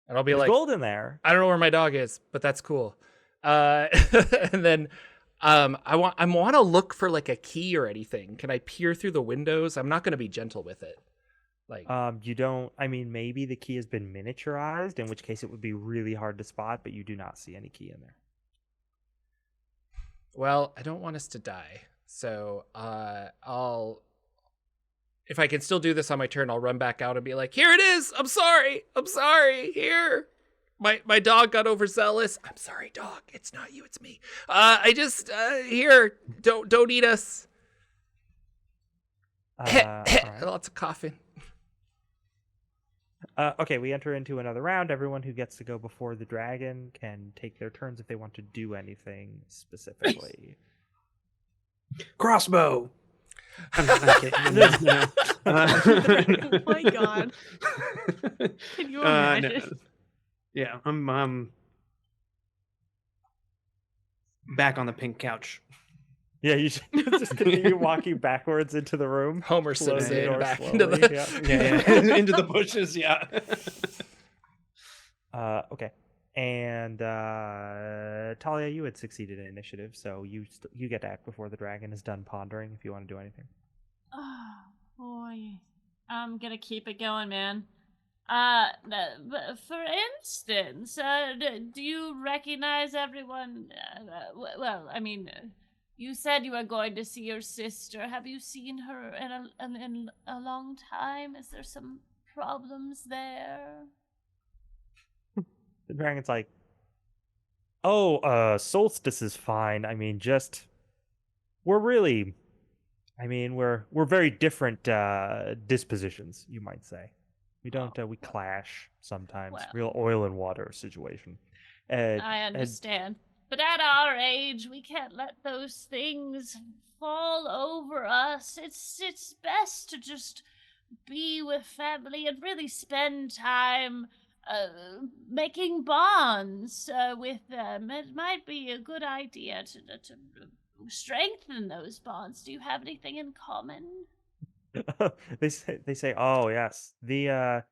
And I'll be There's like, gold in there. I don't know where my dog is, but that's cool. And then I want to look for like a key or anything. Can I peer through the windows? I'm not going to be gentle with it. Like You don't. I mean, maybe the key has been miniaturized, in which case it would be really hard to spot. But you do not see any key in there. well, I don't want us to die. So I'll if I can still do this on my turn, I'll run back out and be like, "Here it is. I'm sorry. Here. My dog got overzealous. I'm sorry, dog. It's not you, it's me. I just here. Don't eat us." All right. Lots of coughing. Okay, we enter into another round. Everyone who gets to go before the dragon can take their turns if they want to do anything specifically. Crossbow. I'm kidding. No. Oh my god. Can you No. imagine? Yeah, I'm back on the pink couch. Yeah, you should just continue walking backwards into the room. Homer Close the Simpson door back slowly, into the yeah. Yeah. Into the bushes. Yeah. Okay. And Talia, you had succeeded in initiative, so you get to act before the dragon is done pondering if you want to do anything. Oh boy, I'm gonna keep it going, man. But for instance, do you recognize everyone? Well, I mean, you said you were going to see your sister. Have you seen her in a long time? Is there some problems there? The dragon's like, "Oh, Solstice is fine. I mean, just we're really, I mean, we're very different dispositions, you might say. We don't we clash sometimes. Well. Real oil and water situation." I understand. But at our age, we can't let those things fall over us. It's best to just be with family and really spend time making bonds with them. It might be a good idea to strengthen those bonds. Do you have anything in common? They say, "Oh yes, the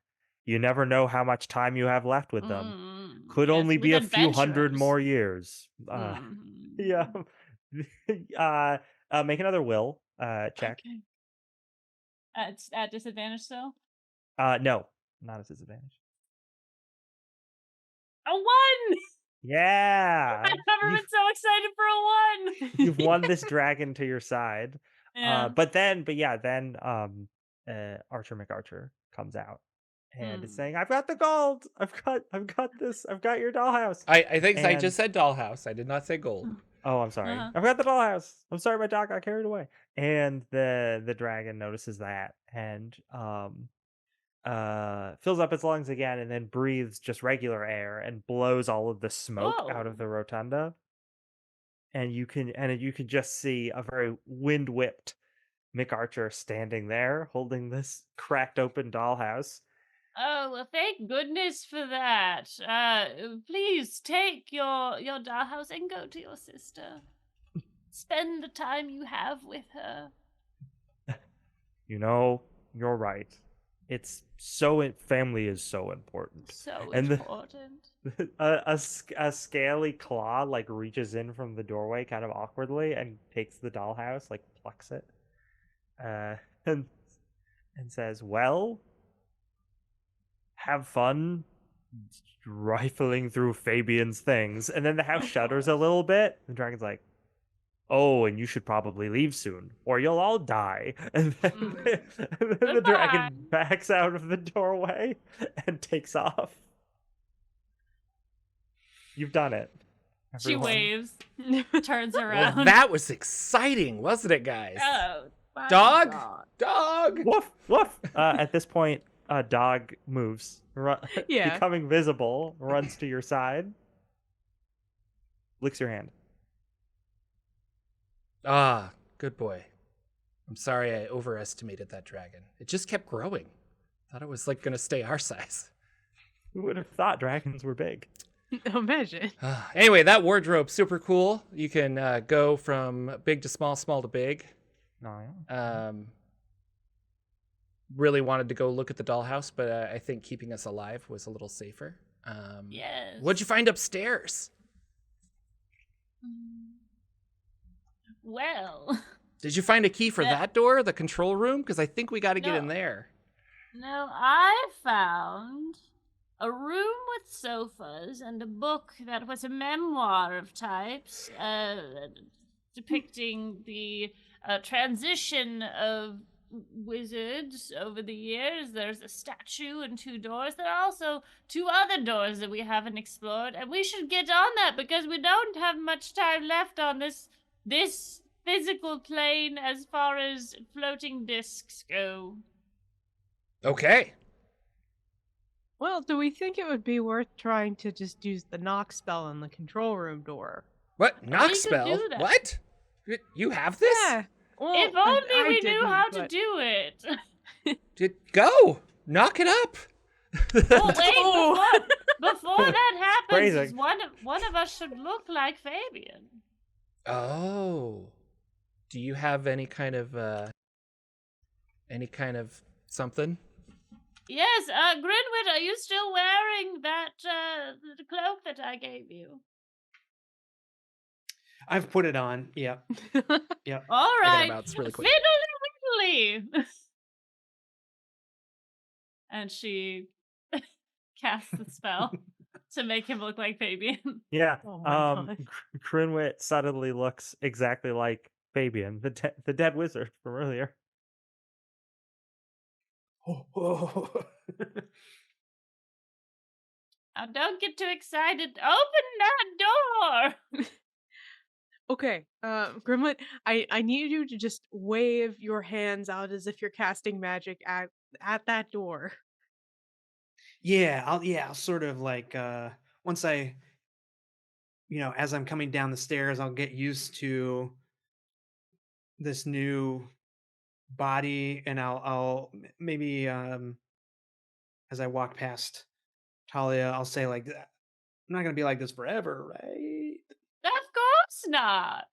you never know how much time you have left with them. Could Yes, only be with a few hundred adventurers. more years." Yeah. Make another will check. Okay. It's at disadvantage still? No, not a disadvantage. A 1! Yeah. I've never been so excited for a 1! You've won this dragon to your side. Yeah. But then Archer McArcher comes out and is saying, "I've got the gold. I've got this. I've got your dollhouse." I think I And- just said dollhouse. I did not say gold. Oh, I'm sorry. Uh-huh. I've got the dollhouse. I'm sorry, my dog got carried away. And the dragon notices that and fills up its lungs again and then breathes just regular air and blows all of the smoke out of Oh. the rotunda. And you can just see a very wind-whipped McArcher standing there holding this cracked open dollhouse. Oh, well, thank goodness for that. Please take your dollhouse and go to your sister. Spend the time you have with her. You know, you're right. It's family is so important. So And the- important. a scaly claw like reaches in from the doorway kind of awkwardly and takes the dollhouse, like plucks it, and says, "Well, have fun rifling through Fabian's things." And then the house shudders a little bit. The dragon's like, "Oh, and you should probably leave soon, or you'll all die." And then, and then the dragon backs out of the doorway and takes off. You've done it. She everyone. waves, turns Well, around. that was exciting, wasn't it, guys? Oh, my Dog? God. Dog! Woof, woof. At this point, a dog moves, Yeah. becoming visible, runs to your side, licks your hand. Ah, good boy. I'm sorry I overestimated that dragon. It just kept growing. Thought it was like gonna stay our size. Who would have thought dragons were big? Imagine. Anyway, that wardrobe, super cool. You can go from big to small, small to big. Oh, yeah. Really wanted to go look at the dollhouse, but I think keeping us alive was a little safer. Yes. What'd you find upstairs? Well, Did you find a key for that door, the control room? Because I think we got to get in No. there. no, I found a room with sofas and a book that was a memoir of types, depicting the transition of wizards over the years. There's a statue and 2 doors. There are also 2 other doors that we haven't explored, and we should get on that because we don't have much time left on this physical plane as far as floating discs go. Okay. Well, do we think it would be worth trying to just use the knock spell on the control room door? What? Knock could spell? do that. What? You have this? Yeah. Well, If only I we knew didn't, how to but- do it. Go! Knock it up! Oh wait, before that happens, Phrasing. one of us should look like Fabian. Oh. Do you have any kind of something? Yes, Grinwit, are you still wearing that the cloak that I gave you? I've put it on. Yep. Yep. All I gotta right, bounce really quick. fiddly widdly. And she casts the spell to make him look like Fabian. Yeah. Oh my gosh. Crinwit suddenly looks exactly like Fabian, the dead wizard from earlier. Oh. Now don't get too excited. Open that door. Okay, Grimlet, I need you to just wave your hands out as if you're casting magic at that door. I'll sort of like once I as I'm coming down the stairs, I'll get used to this new body, and maybe as I walk past Talia, I'll say like, I'm not gonna be like this forever, right? Of course not.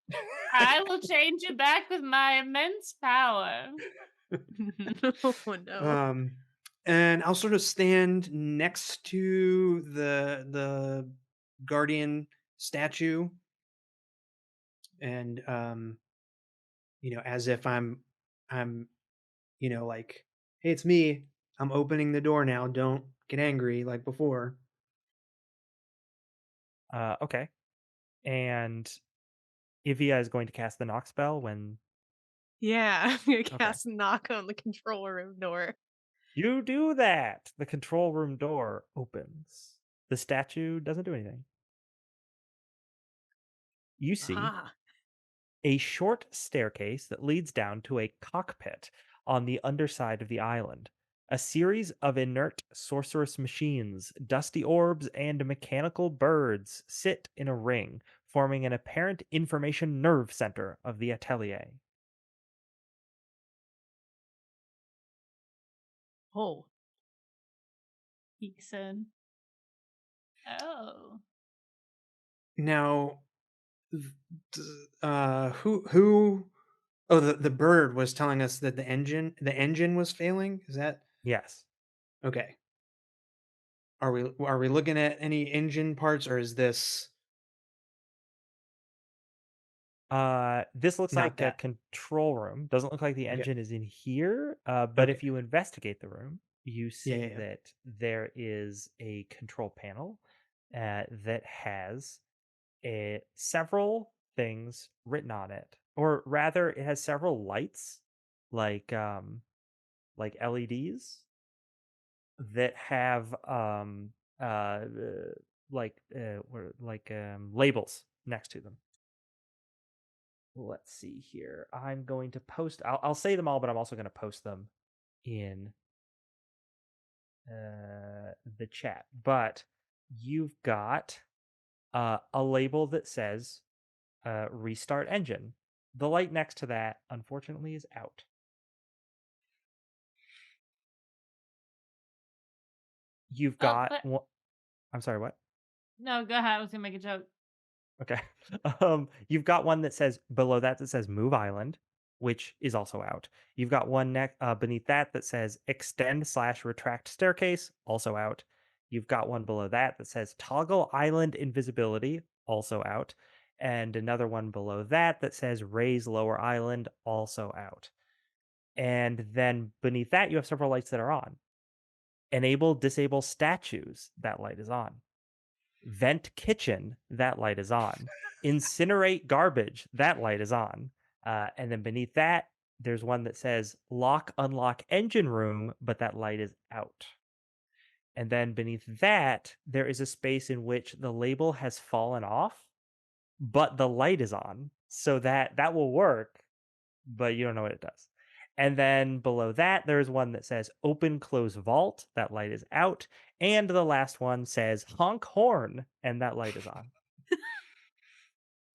I will change you back with my immense power. Oh no. And I'll sort of stand next to the guardian statue, and as if I'm like, hey, it's me. I'm opening the door now. Don't get angry like before. Okay. And Ivia is going to cast the knock spell when Yeah, I'm gonna cast knock on the control room door. you do that. The control room door opens. The statue doesn't do anything. You see Ah. a short staircase that leads down to a cockpit on the underside of the island. A series of inert sorcerous machines, dusty orbs, and mechanical birds sit in a ring, forming an apparent information nerve center of the Atelier. Oh. Peeks in. Oh. Now, who? Oh, the bird was telling us that the engine was failing. Is that Yes. okay? Are we looking at any engine parts, or is this This looks not like a that? control room. Doesn't look like the Okay. engine is in here. But if Okay. you investigate the room, you see Yeah. that there is a control panel that has several things written on it, or rather, it has several lights, like LEDs that have uh labels next to them. Let's see here. I'm going to post. I'll say them all, but I'm also going to post them in the chat. But you've got a label that says restart engine. The light next to that, unfortunately, is out. You've got but one. I'm sorry, what? no, go ahead. I was gonna make a joke. Okay. You've got one that says below that says move island, which is also out. You've got one beneath that says extend/retract staircase, also out. You've got one below that says toggle island invisibility, also out. And another one below that says raise lower island, also out. And then beneath that, you have several lights that are on. Enable, disable statues, that light is on. Vent kitchen, that light is on. Incinerate garbage, that light is on. And then beneath that, there's one that says lock, unlock engine room, but that light is out. And then beneath that, there is a space in which the label has fallen off, but the light is on. So that will work, but you don't know what it does. And then below that, there's one that says open, close vault. That light is out. And the last one says honk horn, and that light is on.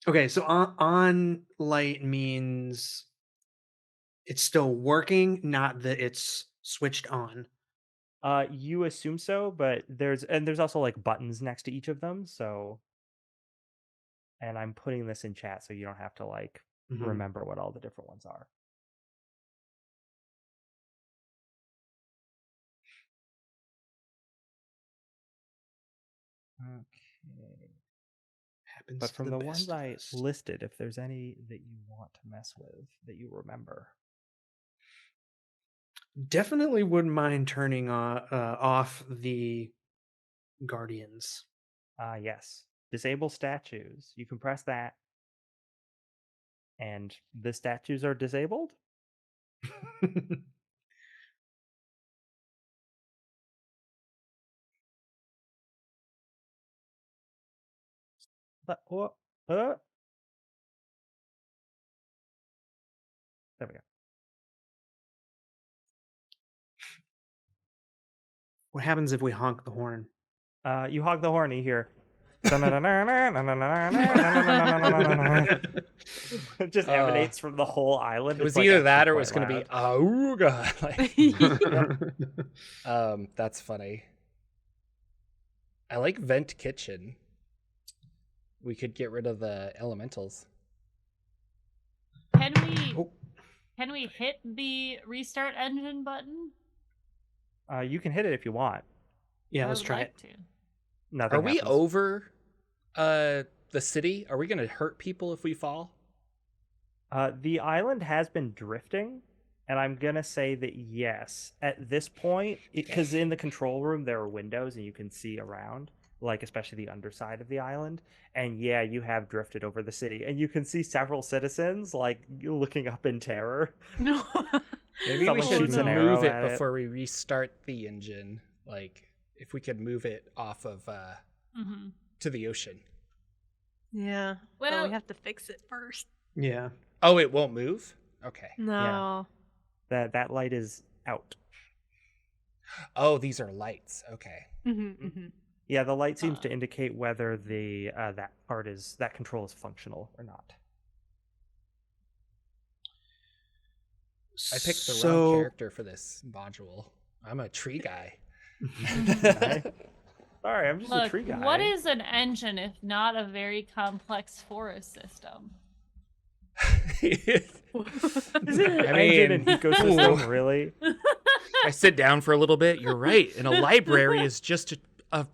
Okay, so on light means it's still working, not that it's switched on. You assume so, but there's also like buttons next to each of them. So, and I'm putting this in chat so you don't have to like remember what all the different ones are. Okay. Happens But to from the best ones of I us. listed, if there's any that you want to mess with that you remember. Definitely wouldn't mind turning off the guardians. Yes. Disable statues. You can press that. And the statues are disabled? But what? There we go. What happens if we honk the horn? You hog the horn, you hear. It just emanates from the whole island. It was It's, like, either actually that or it quite was going to be loud. auga. Like, that's funny. I like vent kitchen. We could get rid of the elementals. Can we hit the restart engine button? You can hit it if you want. Yeah, I let's would try like it. to. Nothing Are we happens. over the city? Are we going to hurt people if we fall? The island has been drifting, and I'm gonna say that yes. At this point, because in the control room there are windows and you can see around, like especially the underside of the island. And yeah, you have drifted over the city, and you can see several citizens like looking up in terror. No. Maybe Someone we should shoots an move arrow it at it. before we restart the engine. Like, if we could move it off of to the ocean. Yeah. Well, Well- we have to fix it first. Yeah. Oh, it won't move? Okay. No. That light is out. Oh, these are lights. Okay. Yeah, the light seems to indicate whether the that control is functional or not. I picked the wrong character for this module. I'm a tree guy. Sorry, I'm just a tree guy. What is an engine if not a very complex forest system? Is it an engine and ecosystem, really? I sit down for a little bit. You're right. And a library is just a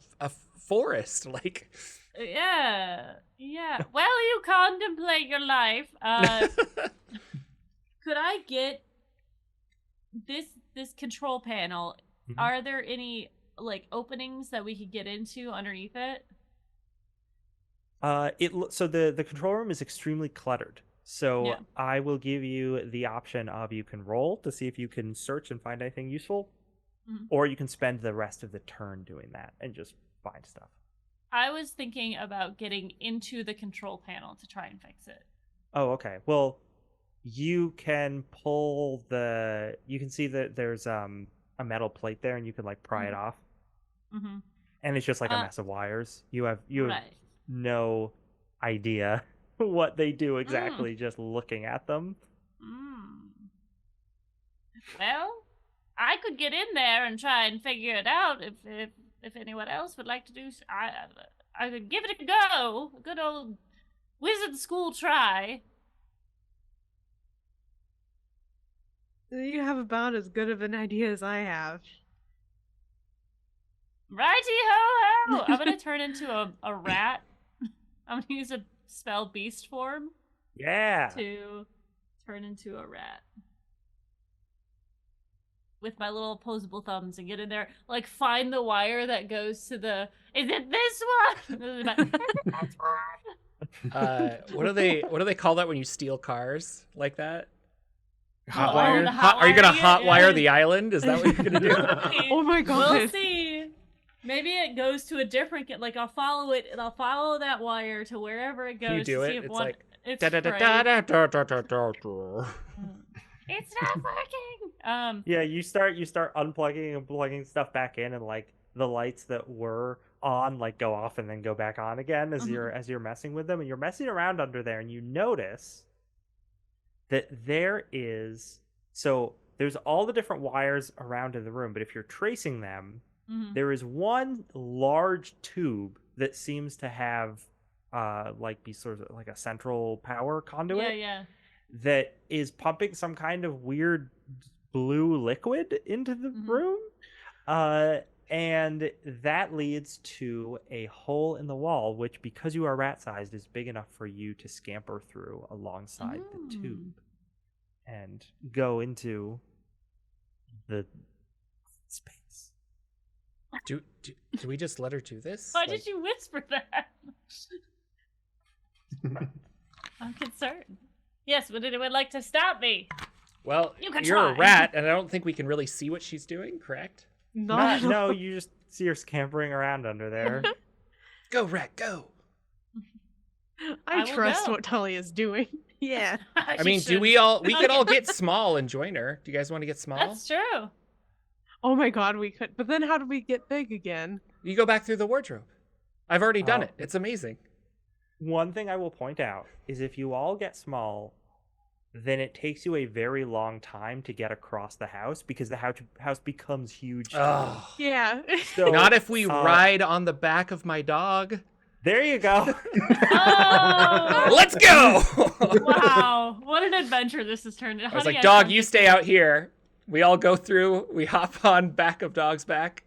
forest. Like, Yeah. While you contemplate your life, could I get this control panel? Mhm. Are there any like openings that we could get into underneath it? So the control room is extremely cluttered. So Yeah. I will give you the option of you can roll to see if you can search and find anything useful, or you can spend the rest of the turn doing that and just find stuff. I was thinking about getting into the control panel to try and fix it. Oh, okay. Well, you can pull you can see that there's a metal plate there, and you can like pry it off, Mm-hmm. and it's just like a mess of wires. You have Right. no idea what they do exactly just looking at them. Well, I could get in there and try and figure it out if anyone else would like to do. I could give it a go. A good old wizard school try. You have about as good of an idea as I have. Righty ho ho! I'm gonna turn into a rat. I'm gonna use a spell beast form Yeah. to turn into a rat. With my little opposable thumbs and get in there, like find the wire that goes to the. Is it this one? what do they call that when you steal cars like that? Hot Oh, wire. the hot Are you gonna wire, hot yeah. wire the island? Is that what you're gonna do? Oh my god. We'll see. Maybe it goes to a different. Like I'll follow it, and I'll follow that wire to wherever it goes. Can you do to it? See if It's one, like it's da da da right. da da da da da da da. It's not working. Yeah, you start unplugging and plugging stuff back in, and like the lights that were on like go off and then go back on again as you're messing with them, and you're messing around under there, and you notice that there's all the different wires around in the room, but if you're tracing them, there is one large tube that seems to have be sort of like a central power conduit. Yeah. That is pumping some kind of weird blue liquid into the room. And that leads to a hole in the wall, which, because you are rat-sized, is big enough for you to scamper through alongside the tube and go into the space. Do we just let her do this? Why did you whisper that? I'm concerned. Yes, would anyone like to stop me? Well, You can you're a try. rat, and I don't think we can really see what she's doing, correct? No, you just see her scampering around under there. Go, rat, go. I will trust go. what Tully is doing. Yeah. I mean, do we could all get small and join her. Do you guys want to get small? That's true. Oh my god, we could. But then how do we get big again? You go back through the wardrobe. I've already done Oh. it. It's amazing. One thing I will point out is if you all get small, then it takes you a very long time to get across the house because the house becomes huge. Oh. Yeah. So, Not if we ride on the back of my dog. There you go. Oh! Let's go! Wow, what an adventure this has turned into. I was like, dog, you stay out here. We all go through. We hop on back of dog's back.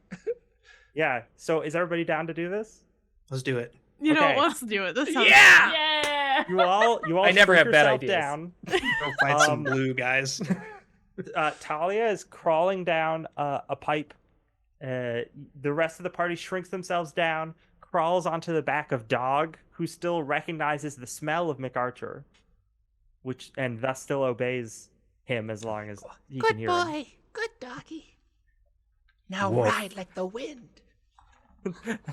Yeah. So is everybody down to do this? Let's do it. You know, Okay. let's do it. This sounds Yeah! Yeah. You all I never shrink have bad yourself ideas. down. Go fight some Um, blue guys. Talia is crawling down a pipe. The rest of the party shrinks themselves down, crawls onto the back of Dog, who still recognizes the smell of McArcher, and thus still obeys him as long as he can hear him. Good doggy. Now Woof. ride like the wind.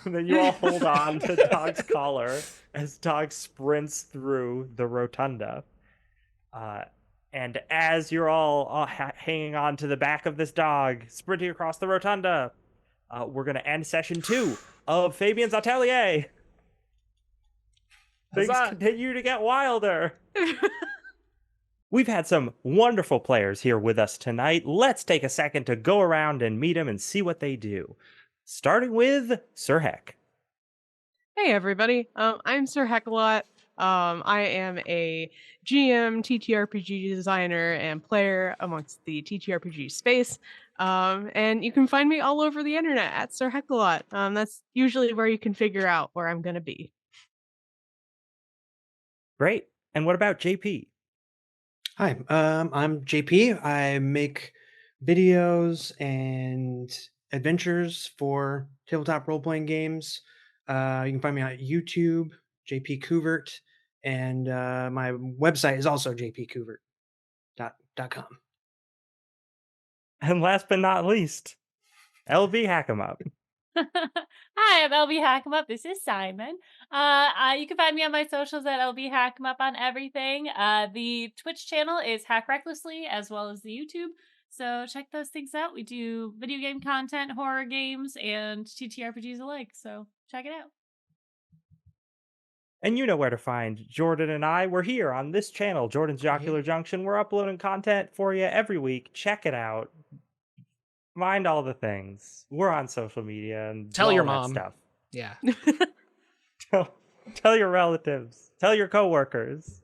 And then you all hold on to Dog's collar as Dog sprints through the rotunda. And as you're all hanging on to the back of this dog, sprinting across the rotunda, we're going to end session 2 of Fabien's Atelier. Things Huzzah. continue to get wilder. We've had some wonderful players here with us tonight. Let's take a second to go around and meet them and see what they do. Starting with Sir Heck. Hey everybody, I'm Sir Heckalot. I am a GM, TTRPG designer, and player amongst the TTRPG space. And you can find me all over the internet at Sir Heckalot. That's usually where you can figure out where I'm gonna be. Great. And what about JP? Hi, I'm JP. I make videos and adventures for tabletop role-playing games. You can find me on YouTube, JP Couvert, and my website is also jpcouvert.com. And last but not least, LB Hackemup. Hi, I'm LB Hackemup. This is Simon. You can find me on my socials at LB Hackemup on everything. The Twitch channel is Hack Recklessly, as well as the YouTube. So check those things out. We do video game content, horror games, and TTRPGs alike. So check it out. And you know where to find Jordan and I. We're here on this channel, Jordan's Jocular Junction. We're uploading content for you every week. Check it out. Find all the things. We're on social media and Tell all your that mom. stuff. Yeah. Tell your relatives. Tell your coworkers.